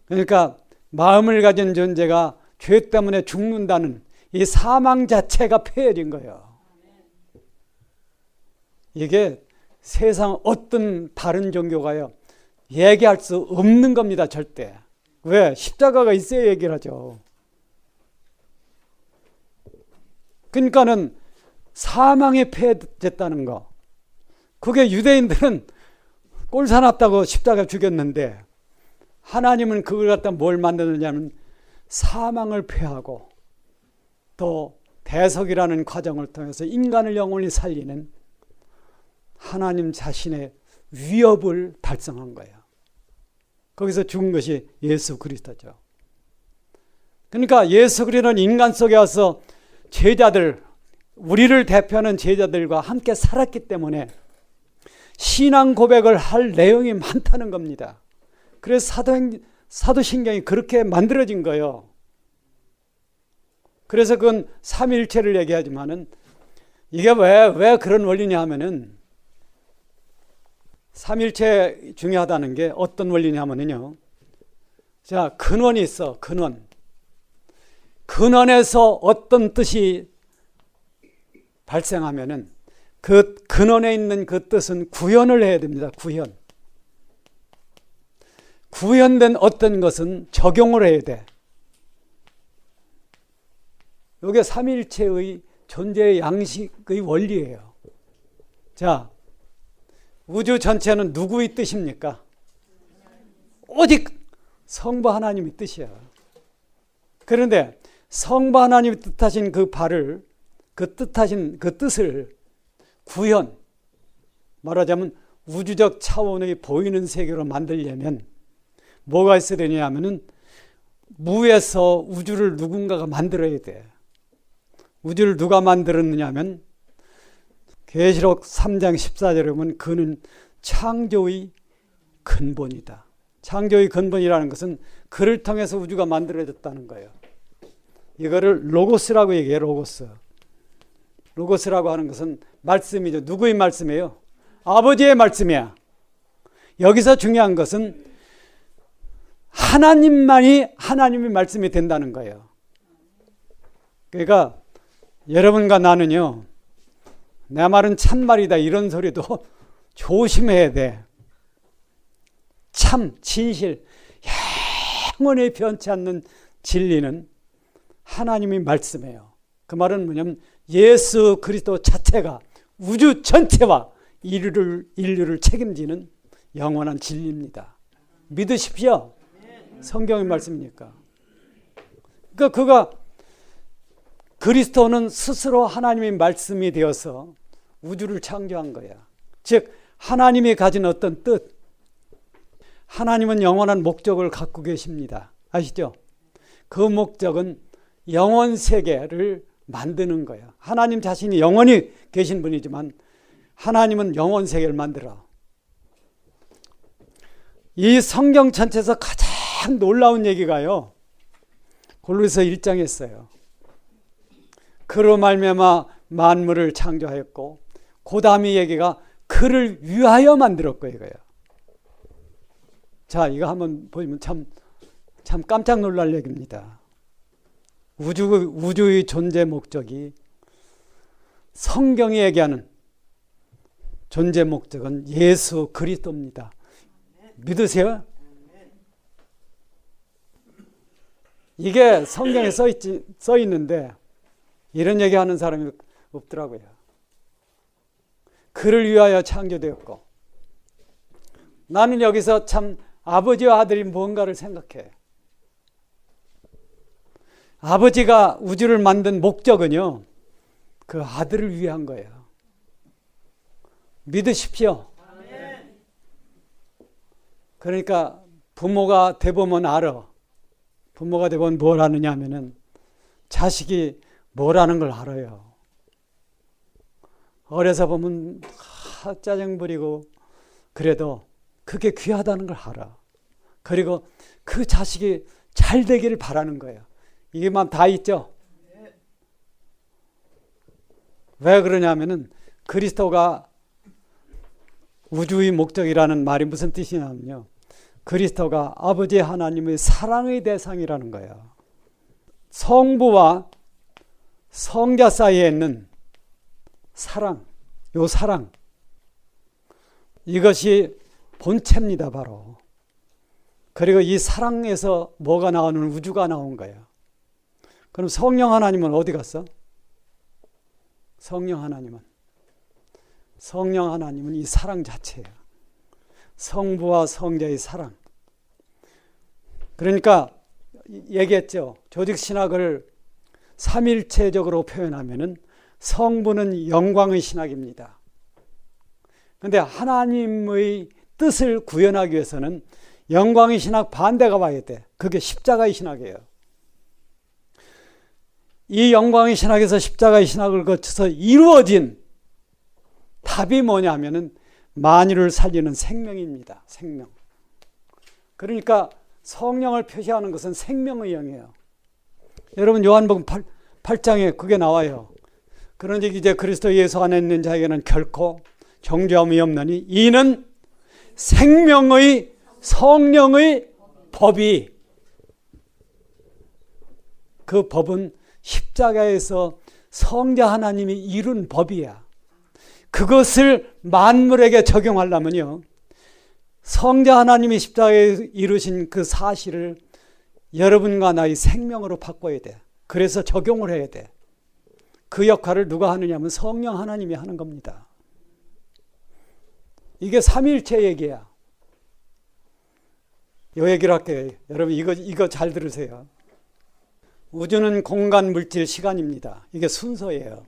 그러니까 마음을 가진 존재가 죄 때문에 죽는다는 이 사망 자체가 폐해진 거예요. 이게 세상 어떤 다른 종교가요, 얘기할 수 없는 겁니다. 절대. 왜? 십자가가 있어야 얘기를 하죠. 그러니까는 사망에 폐해졌다는 거. 그게 유대인들은 꼴사납다고 십자가 죽였는데 하나님은 그걸 갖다 뭘 만드느냐면 사망을 폐하고 또 대속이라는 과정을 통해서 인간을 영원히 살리는 하나님 자신의 위협을 달성한 거예요. 거기서 죽은 것이 예수 그리스도죠. 그러니까 예수 그리스도는 인간 속에 와서 제자들, 우리를 대표하는 제자들과 함께 살았기 때문에 신앙 고백을 할 내용이 많다는 겁니다. 그래서 사도신경이 그렇게 만들어진 거예요. 그래서 그건 삼위일체를 얘기하지만은 이게 왜 그런 원리냐 하면은 삼일체 중요하다는 게 어떤 원리냐 하면요, 자, 근원이 있어. 근원. 근원에서 어떤 뜻이 발생하면은 그 근원에 있는 그 뜻은 구현을 해야 됩니다. 구현. 구현된 어떤 것은 적용을 해야 돼. 이게 삼위일체의 존재의 양식의 원리예요. 자, 우주 전체는 누구의 뜻입니까? 오직 성부 하나님의 뜻이야. 그런데 성부 하나님이 뜻하신 그 바를, 그 뜻을 구현, 말하자면 우주적 차원의 보이는 세계로 만들려면 뭐가 있어야 되냐면은 무에서 우주를 누군가가 만들어야 돼. 우주를 누가 만들었느냐 하면 계시록 3장 14절에 보면 그는 창조의 근본이다. 창조의 근본이라는 것은 그를 통해서 우주가 만들어졌다는 거예요. 이거를 로고스라고 얘기해요. 로고스. 로고스라고 하는 것은 말씀이죠. 누구의 말씀이에요? 아버지의 말씀이야. 여기서 중요한 것은 하나님만이 하나님의 말씀이 된다는 거예요. 그러니까 여러분과 나는요, 내 말은 참말이다 이런 소리도 조심해야 돼. 참, 진실, 영원히 변치 않는 진리는 하나님의 말씀이에요. 그 말은 뭐냐면 예수 그리스도 자체가 우주 전체와 인류를 책임지는 영원한 진리입니다. 믿으십시오. 성경의 말씀이니까. 그러니까 그가 그리스도는 스스로 하나님의 말씀이 되어서 우주를 창조한 거야. 즉 하나님이 가진 어떤 뜻, 하나님은 영원한 목적을 갖고 계십니다. 아시죠? 그 목적은 영원 세계를 만드는 거예요. 하나님 자신이 영원히 계신 분이지만 하나님은 영원 세계를 만들어. 이 성경 전체에서 가장 놀라운 얘기가요, 골로새 1장에 있어요. 그로 말미암아 만물을 창조하였고, 그 다음의 얘기가 그를 위하여 만들었고 이거예요. 자, 이거 한번 보시면 참 깜짝 놀랄 얘기입니다. 우주의 존재 목적이, 성경이 얘기하는 존재 목적은 예수 그리스도입니다. 믿으세요? 이게 성경에 써 있는데 이런 얘기하는 사람이 없더라고요. 그를 위하여 창조되었고, 나는 여기서 참 아버지와 아들이 뭔가를 생각해. 아버지가 우주를 만든 목적은요, 그 아들을 위한 거예요. 믿으십시오. 그러니까 부모가 돼보면 알아. 부모가 돼보면 뭘 하느냐 하면은 자식이 뭐라는 걸 알아요. 어려서 보면 짜증 부리고 그래도 그게 귀하다는 걸 알아. 그리고 그 자식이 잘 되기를 바라는 거예요. 이게만 다 있죠. 왜 그러냐면은 그리스도가 우주의 목적이라는 말이 무슨 뜻이냐면요, 그리스도가 아버지 하나님의 사랑의 대상이라는 거예요. 성부와 성자 사이에 있는 사랑, 요 사랑, 이것이 본체입니다, 바로. 그리고 이 사랑에서 뭐가 나오는, 우주가 나온 거예요. 그럼 성령 하나님은 어디 갔어? 성령 하나님은 이 사랑 자체예요. 성부와 성자의 사랑. 그러니까 얘기했죠. 조직신학을 삼일체적으로 표현하면은 성부는 영광의 신학입니다. 그런데 하나님의 뜻을 구현하기 위해서는 영광의 신학 반대가 와야 돼. 그게 십자가의 신학이에요. 이 영광의 신학에서 십자가의 신학을 거쳐서 이루어진 답이 뭐냐면은 만유를 살리는 생명입니다. 생명. 그러니까 성령을 표시하는 것은 생명의 영이에요. 여러분 요한복음 8장에 그게 나와요. 그런즉 이제 그리스도 예수 안에 있는 자에게는 결코 정죄함이 없나니 이는 생명의 성령의 법이 그 법은 십자가에서 성자 하나님이 이룬 법이야. 그것을 만물에게 적용하려면요, 성자 하나님이 십자가에 이루신 그 사실을 여러분과 나의 생명으로 바꿔야 돼. 그래서 적용을 해야 돼. 그 역할을 누가 하느냐면 성령 하나님이 하는 겁니다. 이게 삼위일체 얘기야. 이 얘기를 할게요. 여러분 이거 잘 들으세요. 우주는 공간, 물질, 시간입니다. 이게 순서예요.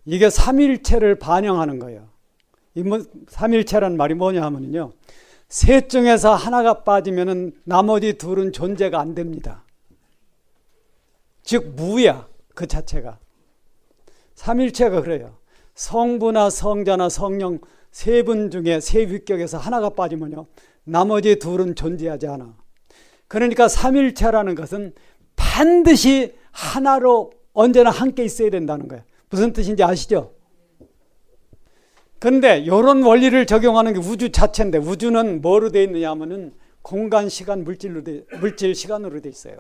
이게 삼위일체를 반영하는 거예요. 이 삼위일체란 말이 뭐냐 하면요, 셋 중에서 하나가 빠지면 나머지 둘은 존재가 안 됩니다. 즉 무야, 그 자체가. 삼위일체가 그래요. 성부나 성자나 성령 세 분 중에 세 위격에서 하나가 빠지면요, 나머지 둘은 존재하지 않아. 그러니까 삼위일체라는 것은 반드시 하나로 언제나 함께 있어야 된다는 거예요. 무슨 뜻인지 아시죠? 그런데 이런 원리를 적용하는 게 우주 자체인데, 우주는 뭐로 되어 있느냐 하면은 공간, 시간, 물질, 시간으로 되어 있어요.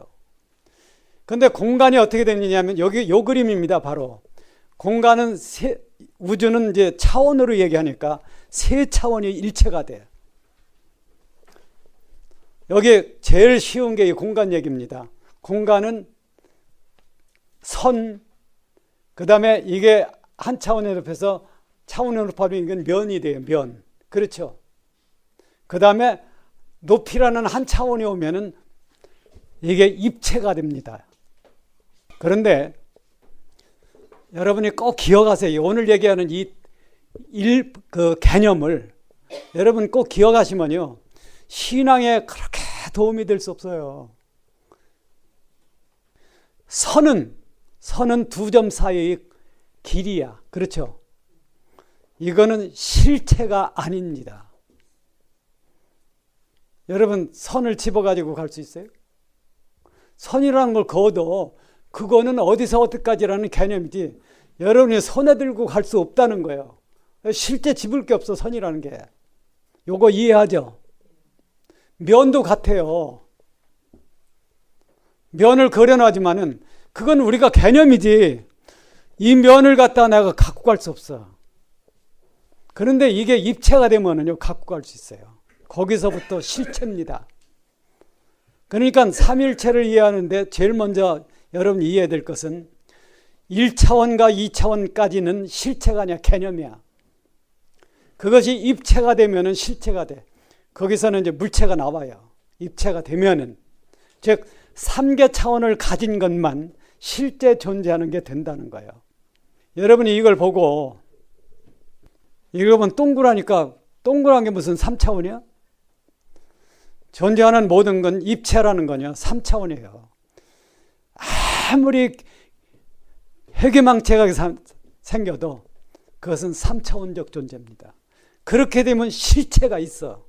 그런데 공간이 어떻게 되느냐 하면 여기 요 그림입니다. 바로 공간은 우주는 이제 차원으로 얘기하니까 세 차원이 일체가 돼. 여기 제일 쉬운 게 이 공간 얘기입니다. 공간은 선, 그 다음에 이게 한 차원에 높여서 차원에 높아지면 이건 면이 돼요. 면. 그렇죠. 그 다음에 높이라는 한 차원이 오면은 이게 입체가 됩니다. 그런데 여러분이 꼭 기억하세요. 오늘 얘기하는 그 개념을 여러분 꼭 기억하시면요, 신앙에 그렇게 도움이 될 수 없어요. 선은 두 점 사이의 길이야. 그렇죠? 이거는 실체가 아닙니다. 여러분 선을 집어가지고 갈 수 있어요? 선이라는 걸 그어도 그거는 어디서 어디까지라는 개념이지 여러분이 손에 들고 갈 수 없다는 거예요. 실제 집을 게 없어, 선이라는 게. 요거 이해하죠? 면도 같아요. 면을 그려놔지만은 그건 우리가 개념이지 이 면을 갖다 내가 갖고 갈 수 없어. 그런데 이게 입체가 되면은요, 갖고 갈 수 있어요. 거기서부터 실체입니다. 그러니까 삼일체를 이해하는데 제일 먼저 여러분 이해해야 될 것은 1차원과 2차원까지는 실체가 아니야, 개념이야. 그것이 입체가 되면은 실체가 돼. 거기서는 이제 물체가 나와요. 입체가 되면은. 즉 3개 차원을 가진 것만 실제 존재하는 게 된다는 거예요. 여러분이 이걸 보고 이걸 보면 동그라니까 동그란 게 무슨 3차원이야? 존재하는 모든 건 입체라는 거냐? 3차원이에요. 아무리 회계망체가 생겨도 그것은 3차원적 존재입니다. 그렇게 되면 실체가 있어.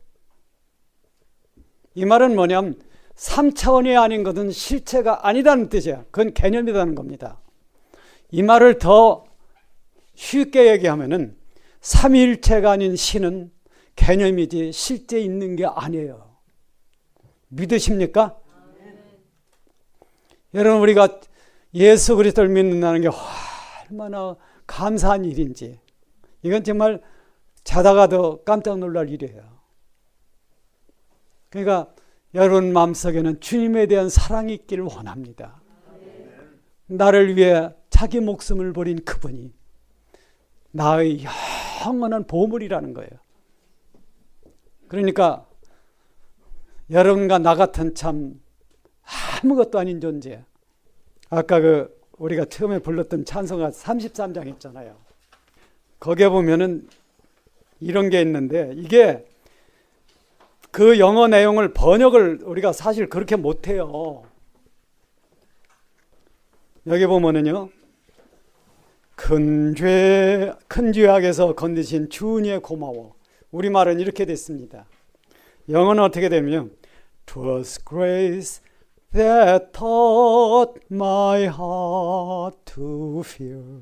이 말은 뭐냐면 3차원이 아닌 것은 실체가 아니다는 뜻이야. 그건 개념이라는 겁니다. 이 말을 더 쉽게 얘기하면은 삼위일체가 아닌 신은 개념이지 실제 있는 게 아니에요. 믿으십니까? 여러분, 우리가 예수 그리스도를 믿는다는 게 얼마나 감사한 일인지, 이건 정말 자다가도 깜짝 놀랄 일이에요. 그러니까 여러분 마음속에는 주님에 대한 사랑이 있기를 원합니다. 나를 위해 자기 목숨을 버린 그분이 나의 영원한 보물이라는 거예요. 그러니까 여러분과 나 같은 참 아무것도 아닌 존재. 아까 우리가 처음에 불렀던 찬송가 33장 있잖아요. 거기에 보면은 이런 게 있는데, 이게 그 영어 내용을 번역을 우리가 사실 그렇게 못해요. 여기 보면은요, 큰 죄악에서 건드신 주은혜에 고마워. 우리말은 이렇게 됐습니다. 영어는 어떻게 되면 "'Twas grace that taught my heart to fear,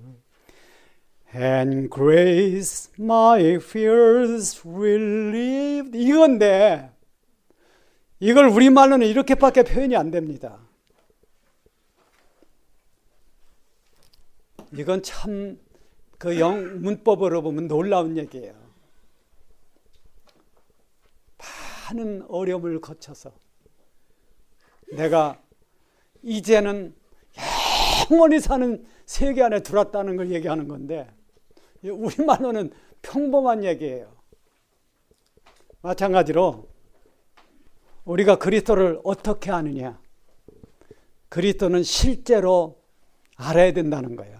and grace my fears relieved." 이건데 이걸 우리말로는 이렇게밖에 표현이 안 됩니다. 이건 참 그 문법으로 보면 놀라운 얘기예요. 많은 어려움을 거쳐서 내가 이제는 영원히 사는 세계 안에 들어왔다는 걸 얘기하는 건데 우리말로는 평범한 얘기예요. 마찬가지로 우리가 그리스도를 어떻게 아느냐? 그리스도는 실제로 알아야 된다는 거예요.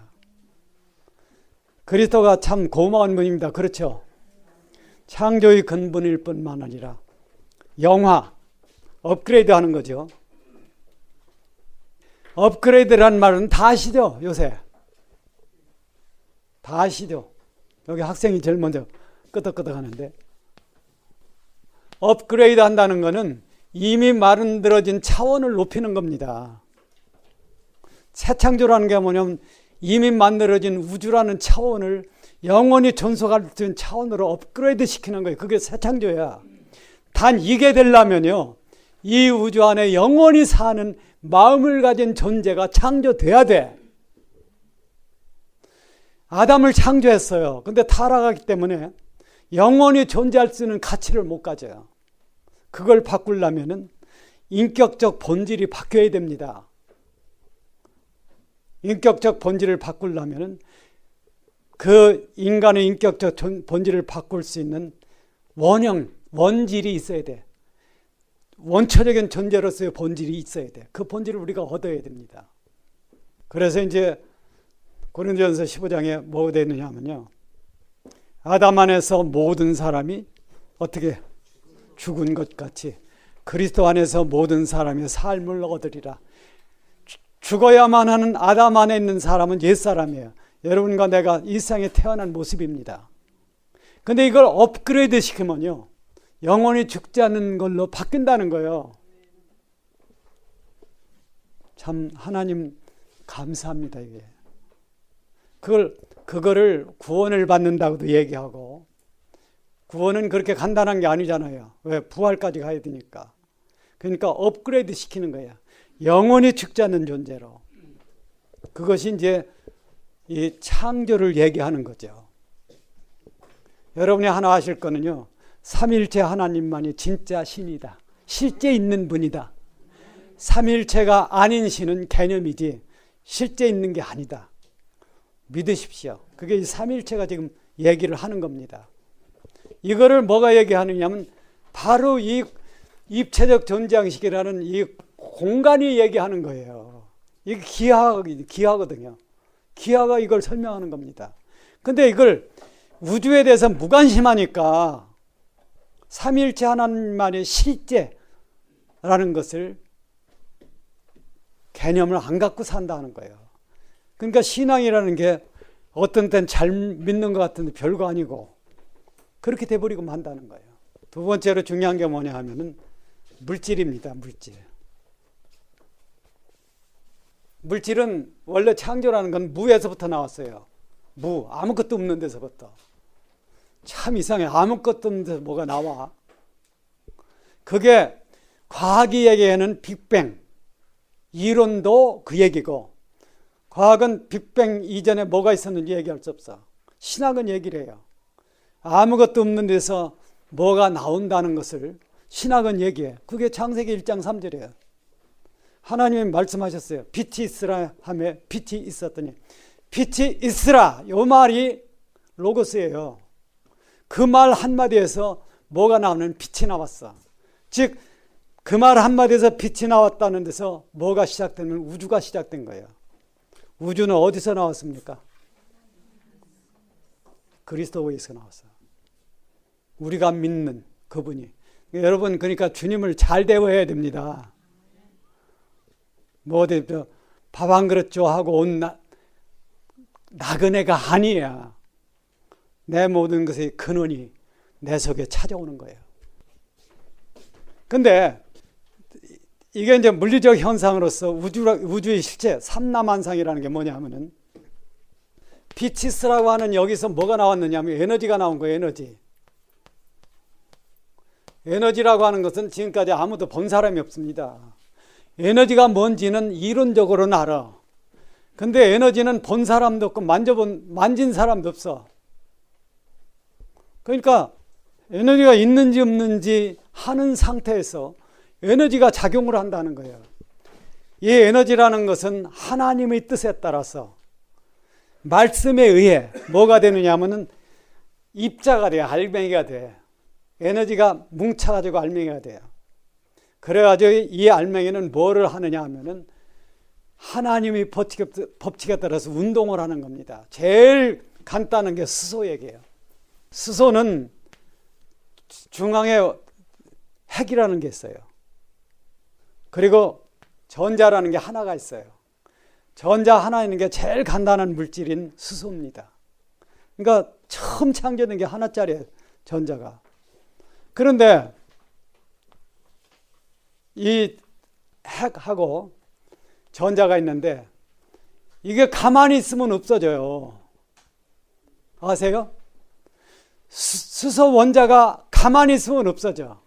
그리스도가 참 고마운 분입니다. 그렇죠? 창조의 근본일 뿐만 아니라 영화, 업그레이드 하는 거죠. 업그레이드라는 말은 다 아시죠? 요새 다 아시죠? 여기 학생이 제일 먼저 끄덕끄덕 하는데, 업그레이드 한다는 것은 이미 만들어진 차원을 높이는 겁니다. 새 창조라는 게 뭐냐면 이미 만들어진 우주라는 차원을 영원히 존속할 수 있는 차원으로 업그레이드 시키는 거예요. 그게 새 창조야. 단 이게 되려면요, 이 우주 안에 영원히 사는 마음을 가진 존재가 창조돼야 돼. 아담을 창조했어요. 근데 타락하기 때문에 영원히 존재할 수 있는 가치를 못 가져요. 그걸 바꾸려면은 인격적 본질이 바뀌어야 됩니다. 인격적 본질을 바꾸려면은 그 인간의 인격적 본질을 바꿀 수 있는 원질이 있어야 돼. 원초적인 존재로서의 본질이 있어야 돼. 그 본질을 우리가 얻어야 됩니다. 그래서 이제 고린도전서 15장에 뭐가 되어 있느냐 하면요, 아담 안에서 모든 사람이 어떻게 죽은 것 같이 그리스도 안에서 모든 사람이 삶을 얻으리라. 죽어야만 하는 아담 안에 있는 사람은 옛사람이에요. 여러분과 내가 이 세상에 태어난 모습입니다. 근데 이걸 업그레이드 시키면요, 영원히 죽지 않는 걸로 바뀐다는 거예요. 참 하나님 감사합니다. 이게 그거를 구원을 받는다고도 얘기하고, 구원은 그렇게 간단한 게 아니잖아요. 왜? 부활까지 가야 되니까. 그러니까 업그레이드 시키는 거야. 영원히 죽지 않는 존재로. 그것이 이제 이 창조를 얘기하는 거죠. 여러분이 하나 아실 거는요, 삼일체 하나님만이 진짜 신이다. 실제 있는 분이다. 삼일체가 아닌 신은 개념이지 실제 있는 게 아니다. 믿으십시오. 그게 이 삼일체가 지금 얘기를 하는 겁니다. 이거를 뭐가 얘기하느냐면 바로 이 입체적 존재양식이라는 이 공간이 얘기하는 거예요. 이게 기하거든요. 기하가 이걸 설명하는 겁니다. 근데 이걸 우주에 대해서 무관심하니까 삼일체 하나님만의 실제라는 것을 개념을 안 갖고 산다는 거예요. 그러니까 신앙이라는 게 어떤 때는 잘 믿는 것 같은데 별거 아니고 그렇게 돼버리고 만다는 거예요. 두 번째로 중요한 게 뭐냐 하면은 물질입니다. 물질은 원래 창조라는 건 무에서부터 나왔어요. 무, 아무것도 없는 데서부터. 참 이상해. 아무것도 없는 데서 뭐가 나와. 그게 과학이 얘기하는 빅뱅, 이론도 그 얘기고, 과학은 빅뱅 이전에 뭐가 있었는지 얘기할 수 없어. 신학은 얘기를 해요. 아무것도 없는 데서 뭐가 나온다는 것을 신학은 얘기해. 그게 창세기 1장 3절이에요. 하나님이 말씀하셨어요. 빛이 있으라 하며 빛이 있었더니, 빛이 있으라, 이 말이 로고스예요. 그 말 한마디에서 뭐가 나오는? 빛이 나왔어. 즉 그 말 한마디에서 빛이 나왔다는 데서 뭐가 시작되면 우주가 시작된 거예요. 우주는 어디서 나왔습니까? 그리스도에서 나왔어요. 우리가 믿는 그분이. 여러분, 그러니까 주님을 잘 대워해야 됩니다. 뭐 어디 밥 한 그릇 줘 하고 온 나그네가 아니야. 내 모든 것의 근원이 내 속에 찾아오는 거예요. 근데 이게 이제 물리적 현상으로서 우주의 실체, 삼라만상이라는 게 뭐냐 하면은, 빛이스라고 하는 여기서 뭐가 나왔느냐 하면 에너지가 나온 거예요. 에너지라고 하는 것은 지금까지 아무도 본 사람이 없습니다. 에너지가 뭔지는 이론적으로는 알아. 근데 에너지는 본 사람도 없고 만진 사람도 없어. 그러니까 에너지가 있는지 없는지 하는 상태에서 에너지가 작용을 한다는 거예요. 이 에너지라는 것은 하나님의 뜻에 따라서 말씀에 의해 뭐가 되느냐 하면은 입자가 돼요. 알맹이가 돼. 에너지가 뭉쳐가지고 알맹이가 돼요. 그래가지고 이 알맹이는 뭐를 하느냐 하면은 하나님의 법칙에 따라서 운동을 하는 겁니다. 제일 간단한 게 수소 얘기예요. 수소는 중앙에 핵이라는 게 있어요. 그리고 전자라는 게 하나가 있어요. 전자 하나 있는 게 제일 간단한 물질인 수소입니다. 그러니까 처음 창조된 게 하나짜리예요, 전자가. 그런데 이 핵하고 전자가 있는데 이게 가만히 있으면 없어져요. 아세요? 수소 원자가 가만히 있으면 없어져.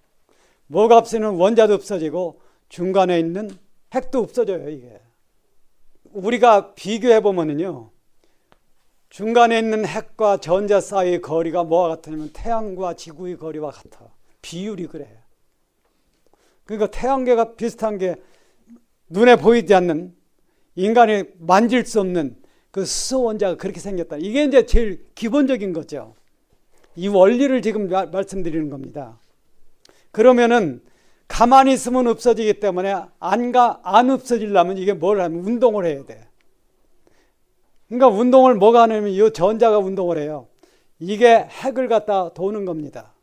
뭐가 없으면 원자도 없어지고 중간에 있는 핵도 없어져요. 이게 우리가 비교해 보면은요, 중간에 있는 핵과 전자 사이의 거리가 뭐와 같으냐면 태양과 지구의 거리와 같아. 비율이 그래. 그러니까 태양계가 비슷한 게 눈에 보이지 않는, 인간이 만질 수 없는 그 수소 원자가 그렇게 생겼다. 이게 이제 제일 기본적인 거죠. 이 원리를 지금 말씀드리는 겁니다. 그러면은 가만히 있으면 없어지기 때문에 안 없어지려면 이게 뭘 하면 운동을 해야 돼. 그러니까 운동을 뭐가 하냐면 이 전자가 운동을 해요. 이게 핵을 갖다 도는 겁니다.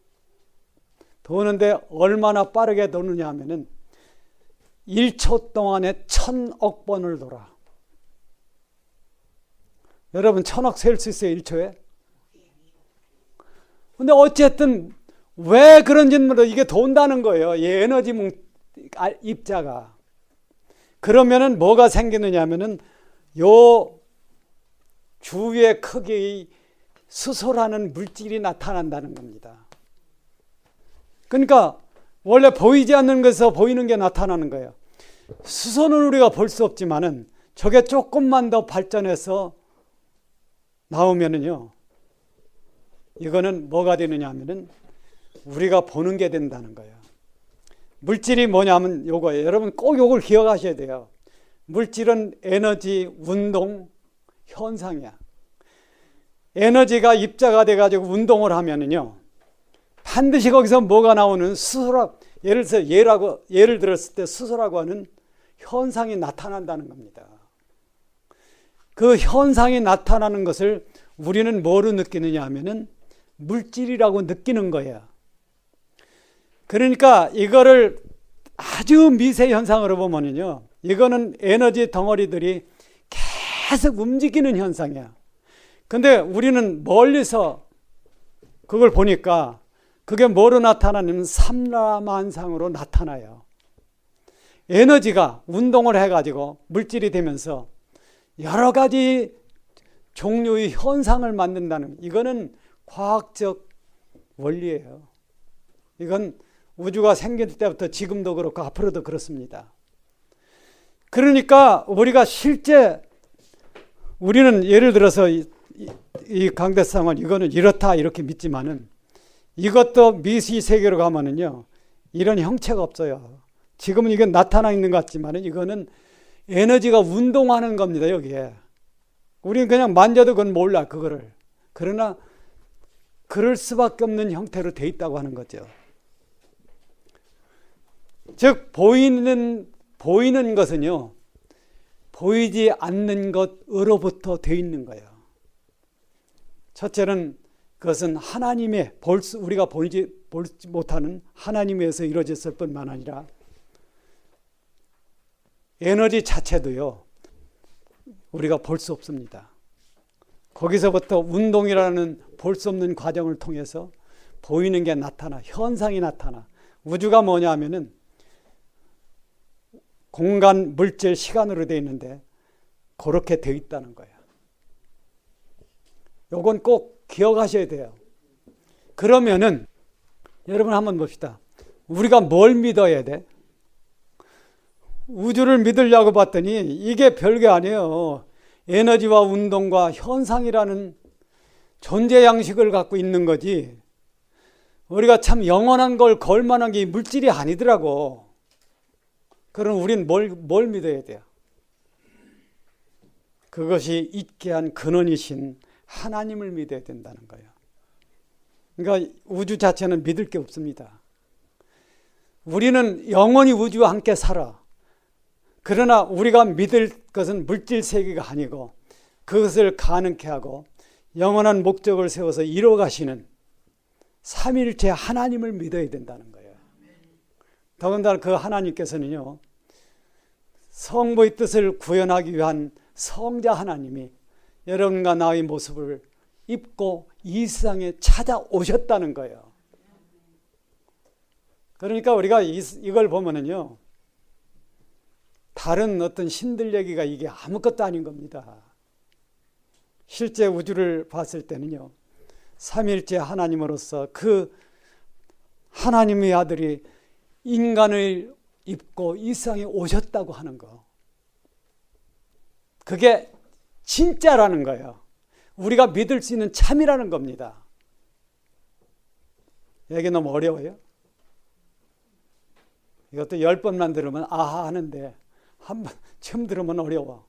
도는데 얼마나 빠르게 도느냐 하면은 1초 동안에 1000억 번을 돌아. 여러분 1000억 셀 수 있어요, 1초에? 근데 어쨌든 왜 그런지는 몰라도 이게 돈다는 거예요. 이 에너지 입자가. 그러면은 뭐가 생기느냐 하면은 요 주위의 크기의 수소라는 물질이 나타난다는 겁니다. 그러니까 원래 보이지 않는 것에서 보이는 게 나타나는 거예요. 수소는 우리가 볼 수 없지만은 저게 조금만 더 발전해서 나오면은요, 이거는 뭐가 되느냐 하면은 우리가 보는 게 된다는 거예요. 물질이 뭐냐면 요거예요. 여러분 꼭 요걸 기억하셔야 돼요. 물질은 에너지, 운동, 현상이야. 에너지가 입자가 돼가지고 운동을 하면은요, 반드시 거기서 뭐가 나오는 수소라, 예를 들었을 때 수소라고 하는 현상이 나타난다는 겁니다. 그 현상이 나타나는 것을 우리는 뭐로 느끼느냐 하면은 물질이라고 느끼는 거예요. 그러니까 이거를 아주 미세 현상으로 보면은요, 이거는 에너지 덩어리들이 계속 움직이는 현상이야. 근데 우리는 멀리서 그걸 보니까 그게 뭐로 나타나냐면 삼라만상으로 나타나요. 에너지가 운동을 해가지고 물질이 되면서 여러 가지 종류의 현상을 만든다는, 이거는 과학적 원리예요. 이건 우주가 생길 때부터 지금도 그렇고 앞으로도 그렇습니다. 그러니까 우리가 실제 우리는 예를 들어서 이 강대상은 이거는 이렇다 이렇게 믿지만은 이것도 미시 세계로 가면은요, 이런 형체가 없어요. 지금은 이건 나타나 있는 것 같지만은 이거는 에너지가 운동하는 겁니다. 여기에 우리는 그냥 만져도 그건 몰라, 그거를. 그러나 그럴 수밖에 없는 형태로 돼 있다고 하는 거죠. 즉 보이는 것은요, 보이지 않는 것으로부터 돼 있는 거예요. 첫째는 그것은 하나님의 우리가 보지 못하는 하나님에서 이루어졌을 뿐만 아니라 에너지 자체도요, 우리가 볼 수 없습니다. 거기서부터 운동이라는 볼 수 없는 과정을 통해서 보이는 게 나타나, 현상이 나타나. 우주가 뭐냐 하면은 공간, 물질, 시간으로 되어 있는데 그렇게 되어 있다는 거예요. 요건 꼭 기억하셔야 돼요. 그러면은 여러분 한번 봅시다. 우리가 뭘 믿어야 돼? 우주를 믿으려고 봤더니 이게 별게 아니에요. 에너지와 운동과 현상이라는 존재 양식을 갖고 있는 거지, 우리가 참 영원한 걸 걸 만한 게 물질이 아니더라고. 그럼 우린 뭘 믿어야 돼요? 그것이 있게 한 근원이신 하나님을 믿어야 된다는 거예요. 그러니까 우주 자체는 믿을 게 없습니다. 우리는 영원히 우주와 함께 살아. 그러나 우리가 믿을 것은 물질 세계가 아니고 그것을 가능케 하고 영원한 목적을 세워서 이뤄가시는 삼위일체 하나님을 믿어야 된다는 거예요. 더군다나 그 하나님께서는요, 성부의 뜻을 구현하기 위한 성자 하나님이 여러분과 나의 모습을 입고 이 세상에 찾아오셨다는 거예요. 그러니까 우리가 이걸 보면은요, 다른 어떤 신들 얘기가 이게 아무것도 아닌 겁니다. 실제 우주를 봤을 때는요, 삼위일체 하나님으로서 그 하나님의 아들이 인간을 입고 이 세상에 오셨다고 하는 거, 그게 진짜라는 거예요. 우리가 믿을 수 있는 참이라는 겁니다. 이게 너무 어려워요? 이것도 10번만 들으면 아하 하는데 한 번 처음 들으면 어려워.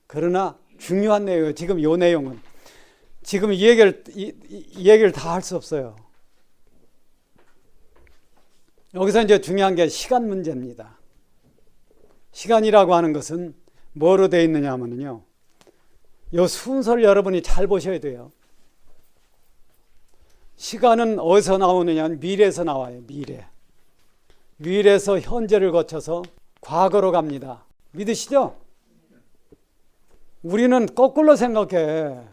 그러나 중요한 내용이에요. 지금 이 내용은 지금 이 얘기를 다 할 수 없어요. 여기서 이제 중요한 게 시간 문제입니다. 시간이라고 하는 것은 뭐로 되어 있느냐 하면요, 이 순서를 여러분이 잘 보셔야 돼요. 시간은 어디서 나오느냐? 미래에서 나와요. 미래에서 현재를 거쳐서 과거로 갑니다. 믿으시죠? 우리는 거꾸로 생각해.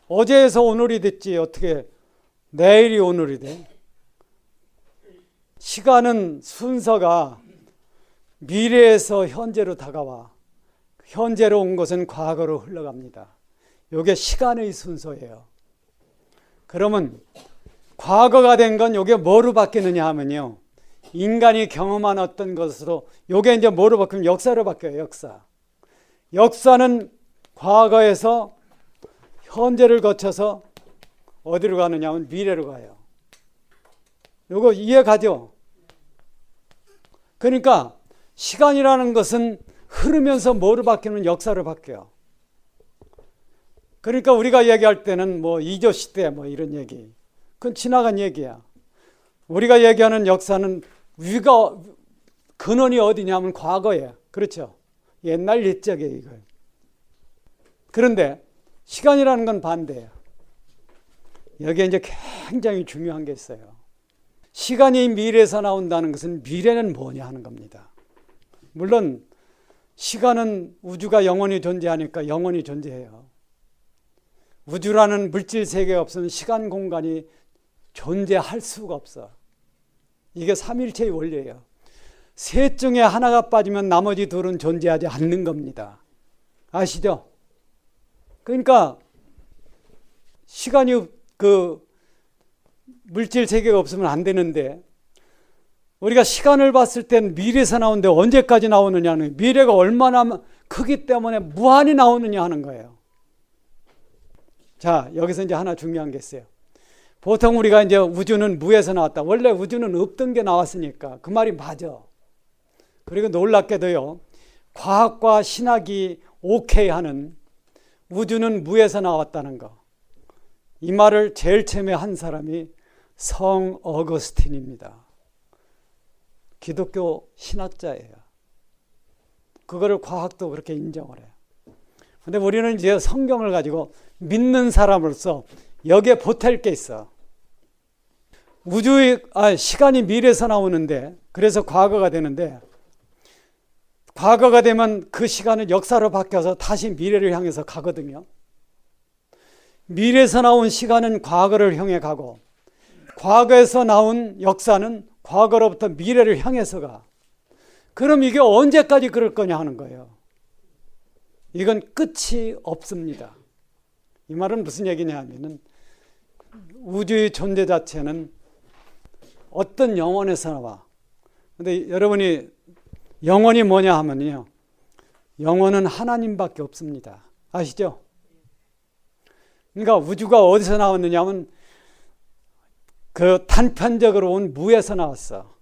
어제에서 오늘이 됐지 어떻게 내일이 오늘이 돼? 시간은 순서가 미래에서 현재로 다가와 현재로 온 것은 과거로 흘러갑니다. 이게 시간의 순서예요. 그러면 과거가 된 건 이게 뭐로 바뀌느냐 하면요, 인간이 경험한 어떤 것으로 이게 이제 뭐로 바뀌면 역사로 바뀌어요. 역사는 과거에서 현재를 거쳐서 어디로 가느냐 하면 미래로 가요. 이거 이해 가죠? 그러니까 시간이라는 것은 흐르면서 뭐로 바뀌는 역사로 바뀌어요. 그러니까 우리가 얘기할 때는 뭐 이조 시대 뭐 이런 얘기, 그건 지나간 얘기야. 우리가 얘기하는 역사는 위가 근원이 어디냐면 과거에, 그렇죠? 옛날 옛적에 이거. 그런데 시간이라는 건 반대예요. 여기에 이제 굉장히 중요한 게 있어요. 시간이 미래에서 나온다는 것은 미래는 뭐냐 하는 겁니다. 물론 시간은 우주가 영원히 존재하니까 영원히 존재해요. 우주라는 물질 세계가 없으면 시간 공간이 존재할 수가 없어. 이게 삼일체의 원리예요. 셋 중에 하나가 빠지면 나머지 둘은 존재하지 않는 겁니다. 아시죠? 그러니까 시간이 그 물질 세계가 없으면 안 되는데, 우리가 시간을 봤을 때는 미래에서 나오는데 언제까지 나오느냐는, 미래가 얼마나 크기 때문에 무한히 나오느냐 하는 거예요. 자, 여기서 이제 하나 중요한 게 있어요. 보통 우리가 이제 우주는 무에서 나왔다. 원래 우주는 없던 게 나왔으니까 그 말이 맞아. 그리고 놀랍게도요, 과학과 신학이 오케이 하는 우주는 무에서 나왔다는 거, 이 말을 제일 처음에 한 사람이 성 어거스틴입니다. 기독교 신학자예요. 그거를 과학도 그렇게 인정을 해요. 근데 우리는 이제 성경을 가지고 믿는 사람으로서 여기에 보탤 게 있어. 시간이 미래에서 나오는데, 그래서 과거가 되는데, 과거가 되면 그 시간은 역사로 바뀌어서 다시 미래를 향해서 가거든요. 미래에서 나온 시간은 과거를 향해 가고, 과거에서 나온 역사는 과거로부터 미래를 향해서 가. 그럼 이게 언제까지 그럴 거냐 하는 거예요. 이건 끝이 없습니다. 이 말은 무슨 얘기냐 하면은, 우주의 존재 자체는 어떤 영혼에서 나와. 근데 여러분이 영혼이 뭐냐 하면요, 영혼은 하나님밖에 없습니다. 아시죠? 그러니까 우주가 어디서 나왔느냐면 그 단편적으로 온 무에서 나왔어.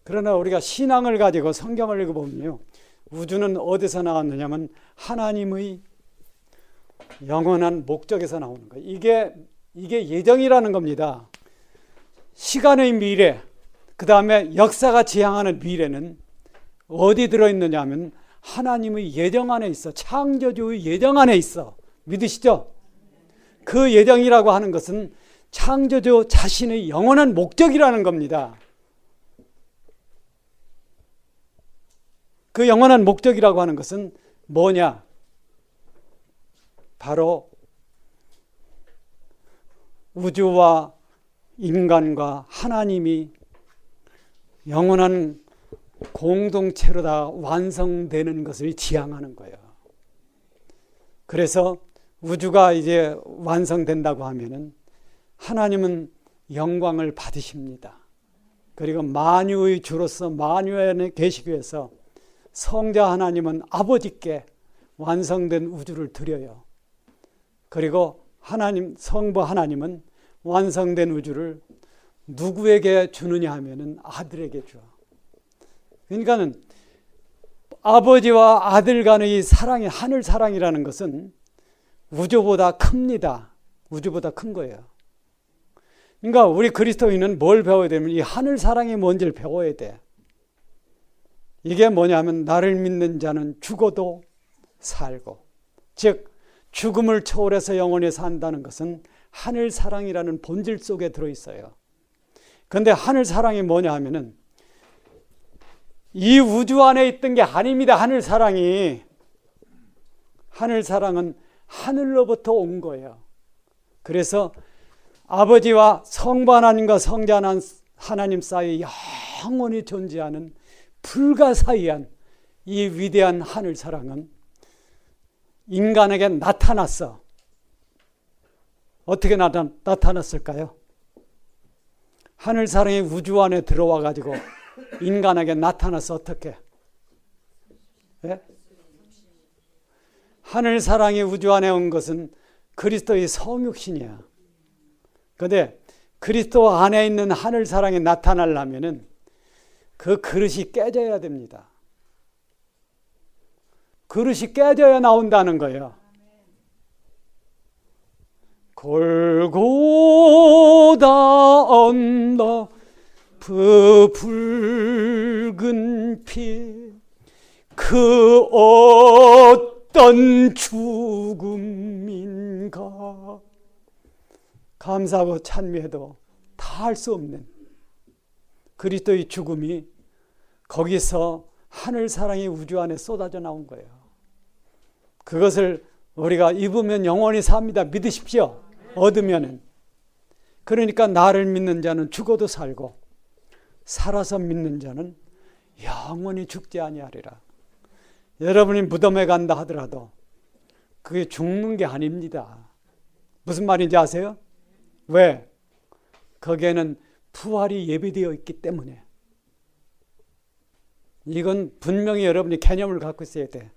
그러나 우리가 신앙을 가지고 성경을 읽어보면요, 우주는 어디서 나왔느냐면 하나님의 영원한 목적에서 나오는 거예요. 이게 예정이라는 겁니다. 시간의 미래, 그 다음에 역사가 지향하는 미래는 어디 들어있느냐 하면 하나님의 예정 안에 있어. 창조주의 예정 안에 있어. 믿으시죠? 그 예정이라고 하는 것은 창조주 자신의 영원한 목적이라는 겁니다. 그 영원한 목적이라고 하는 것은 뭐냐? 바로 우주와 인간과 하나님이 영원한 공동체로 다 완성되는 것을 지향하는 거예요. 그래서 우주가 이제 완성된다고 하면은 하나님은 영광을 받으십니다. 그리고 만유의 주로서 만유 안에 계시기 위해서 성자 하나님은 아버지께 완성된 우주를 드려요. 그리고 하나님, 성부 하나님은 완성된 우주를 누구에게 주느냐 하면은 아들에게 줘. 그러니까는 아버지와 아들 간의 사랑이, 하늘 사랑이라는 것은 우주보다 큽니다. 우주보다 큰 거예요. 그러니까 우리 그리스도인은 뭘 배워야 되면 이 하늘 사랑이 뭔지를 배워야 돼. 이게 뭐냐면 나를 믿는 자는 죽어도 살고, 즉 죽음을 초월해서 영원히 산다는 것은 하늘 사랑이라는 본질 속에 들어있어요. 그런데 하늘 사랑이 뭐냐 하면은 이 우주 안에 있던 게 아닙니다. 하늘 사랑이. 하늘 사랑은 하늘로부터 온 거예요. 그래서 아버지와 성부 하나님과 성자 하나님 사이에 영원히 존재하는 불가사의한 이 위대한 하늘 사랑은 인간에게 나타났어. 어떻게 나타났을까요? 하늘 사랑이 우주 안에 들어와 가지고 인간에게 나타나서 어떻게? 네? 하늘 사랑이 우주 안에 온 것은 그리스도의 성육신이야. 그런데 그리스도 안에 있는 하늘 사랑이 나타나려면은 그 그릇이 깨져야 됩니다. 그릇이 깨져야 나온다는 거예요. 골고다 언덕 붉은 피 그 어떤 죽음인가 감사하고 찬미해도 다 할 수 없는 그리스도의 죽음이 거기서 하늘 사랑이 우주 안에 쏟아져 나온 거예요. 그것을 우리가 입으면 영원히 삽니다. 믿으십시오. 얻으면은. 그러니까 나를 믿는 자는 죽어도 살고 살아서 믿는 자는 영원히 죽지 아니하리라. 여러분이 무덤에 간다 하더라도 그게 죽는 게 아닙니다. 무슨 말인지 아세요? 왜? 거기에는 부활이 예비되어 있기 때문에. 이건 분명히 여러분이 개념을 갖고 있어야 돼.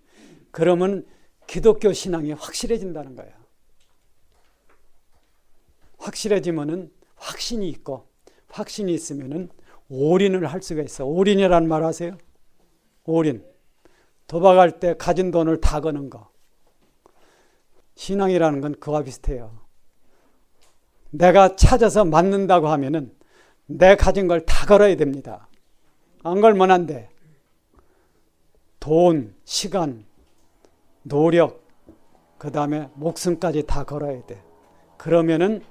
그러면 기독교 신앙이 확실해진다는 거예요. 확실해지면은 확신이 있고, 확신이 있으면은 올인을 할 수가 있어. 올인이라는 말 아세요? 올인. 도박할 때 가진 돈을 다 거는 거. 신앙이라는 건 그와 비슷해요. 내가 찾아서 맞는다고 하면은 내 가진 걸 다 걸어야 됩니다. 안 걸면 안 돼. 돈, 시간, 노력, 그 다음에 목숨까지 다 걸어야 돼. 그러면은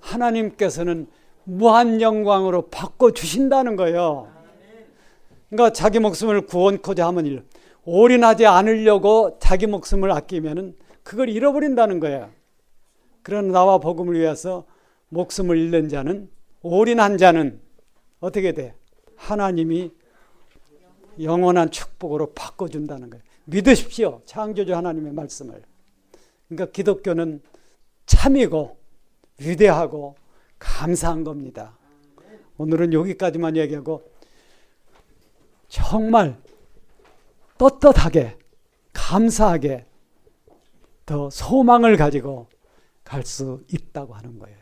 하나님께서는 무한 영광으로 바꿔주신다는 거예요. 그러니까 자기 목숨을 구원코자 하면 올인하지 않으려고 자기 목숨을 아끼면은 그걸 잃어버린다는 거예요. 그런 나와 복음을 위해서 목숨을 잃는 자는, 올인한 자는 어떻게 돼? 하나님이 영원한 축복으로 바꿔준다는 거예요. 믿으십시오. 창조주 하나님의 말씀을. 그러니까 기독교는 참이고 위대하고 감사한 겁니다. 오늘은 여기까지만 얘기하고 정말 떳떳하게 감사하게 더 소망을 가지고 갈 수 있다고 하는 거예요.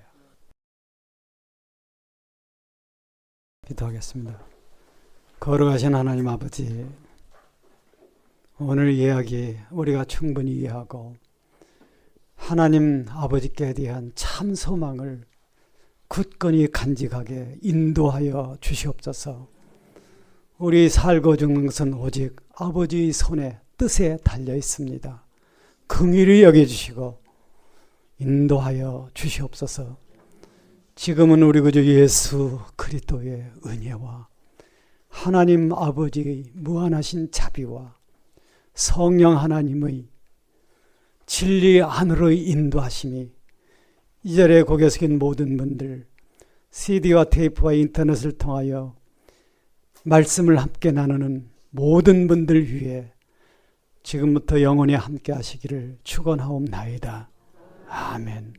기도하겠습니다. 걸어가신 하나님 아버지, 오늘 이야기 우리가 충분히 이해하고 하나님 아버지께 대한 참 소망을 굳건히 간직하게 인도하여 주시옵소서. 우리 살고 죽는 것은 오직 아버지의 손에 뜻에 달려 있습니다. 긍휼히 여겨주시고 인도하여 주시옵소서. 지금은 우리 구주 예수 그리스도의 은혜와 하나님 아버지의 무한하신 자비와 성령 하나님의 진리 안으로의 인도하심이 이 자리에 고개 숙인 모든 분들, CD와 테이프와 인터넷을 통하여 말씀을 함께 나누는 모든 분들 위해 지금부터 영원히 함께 하시기를 축원하옵나이다. 아멘.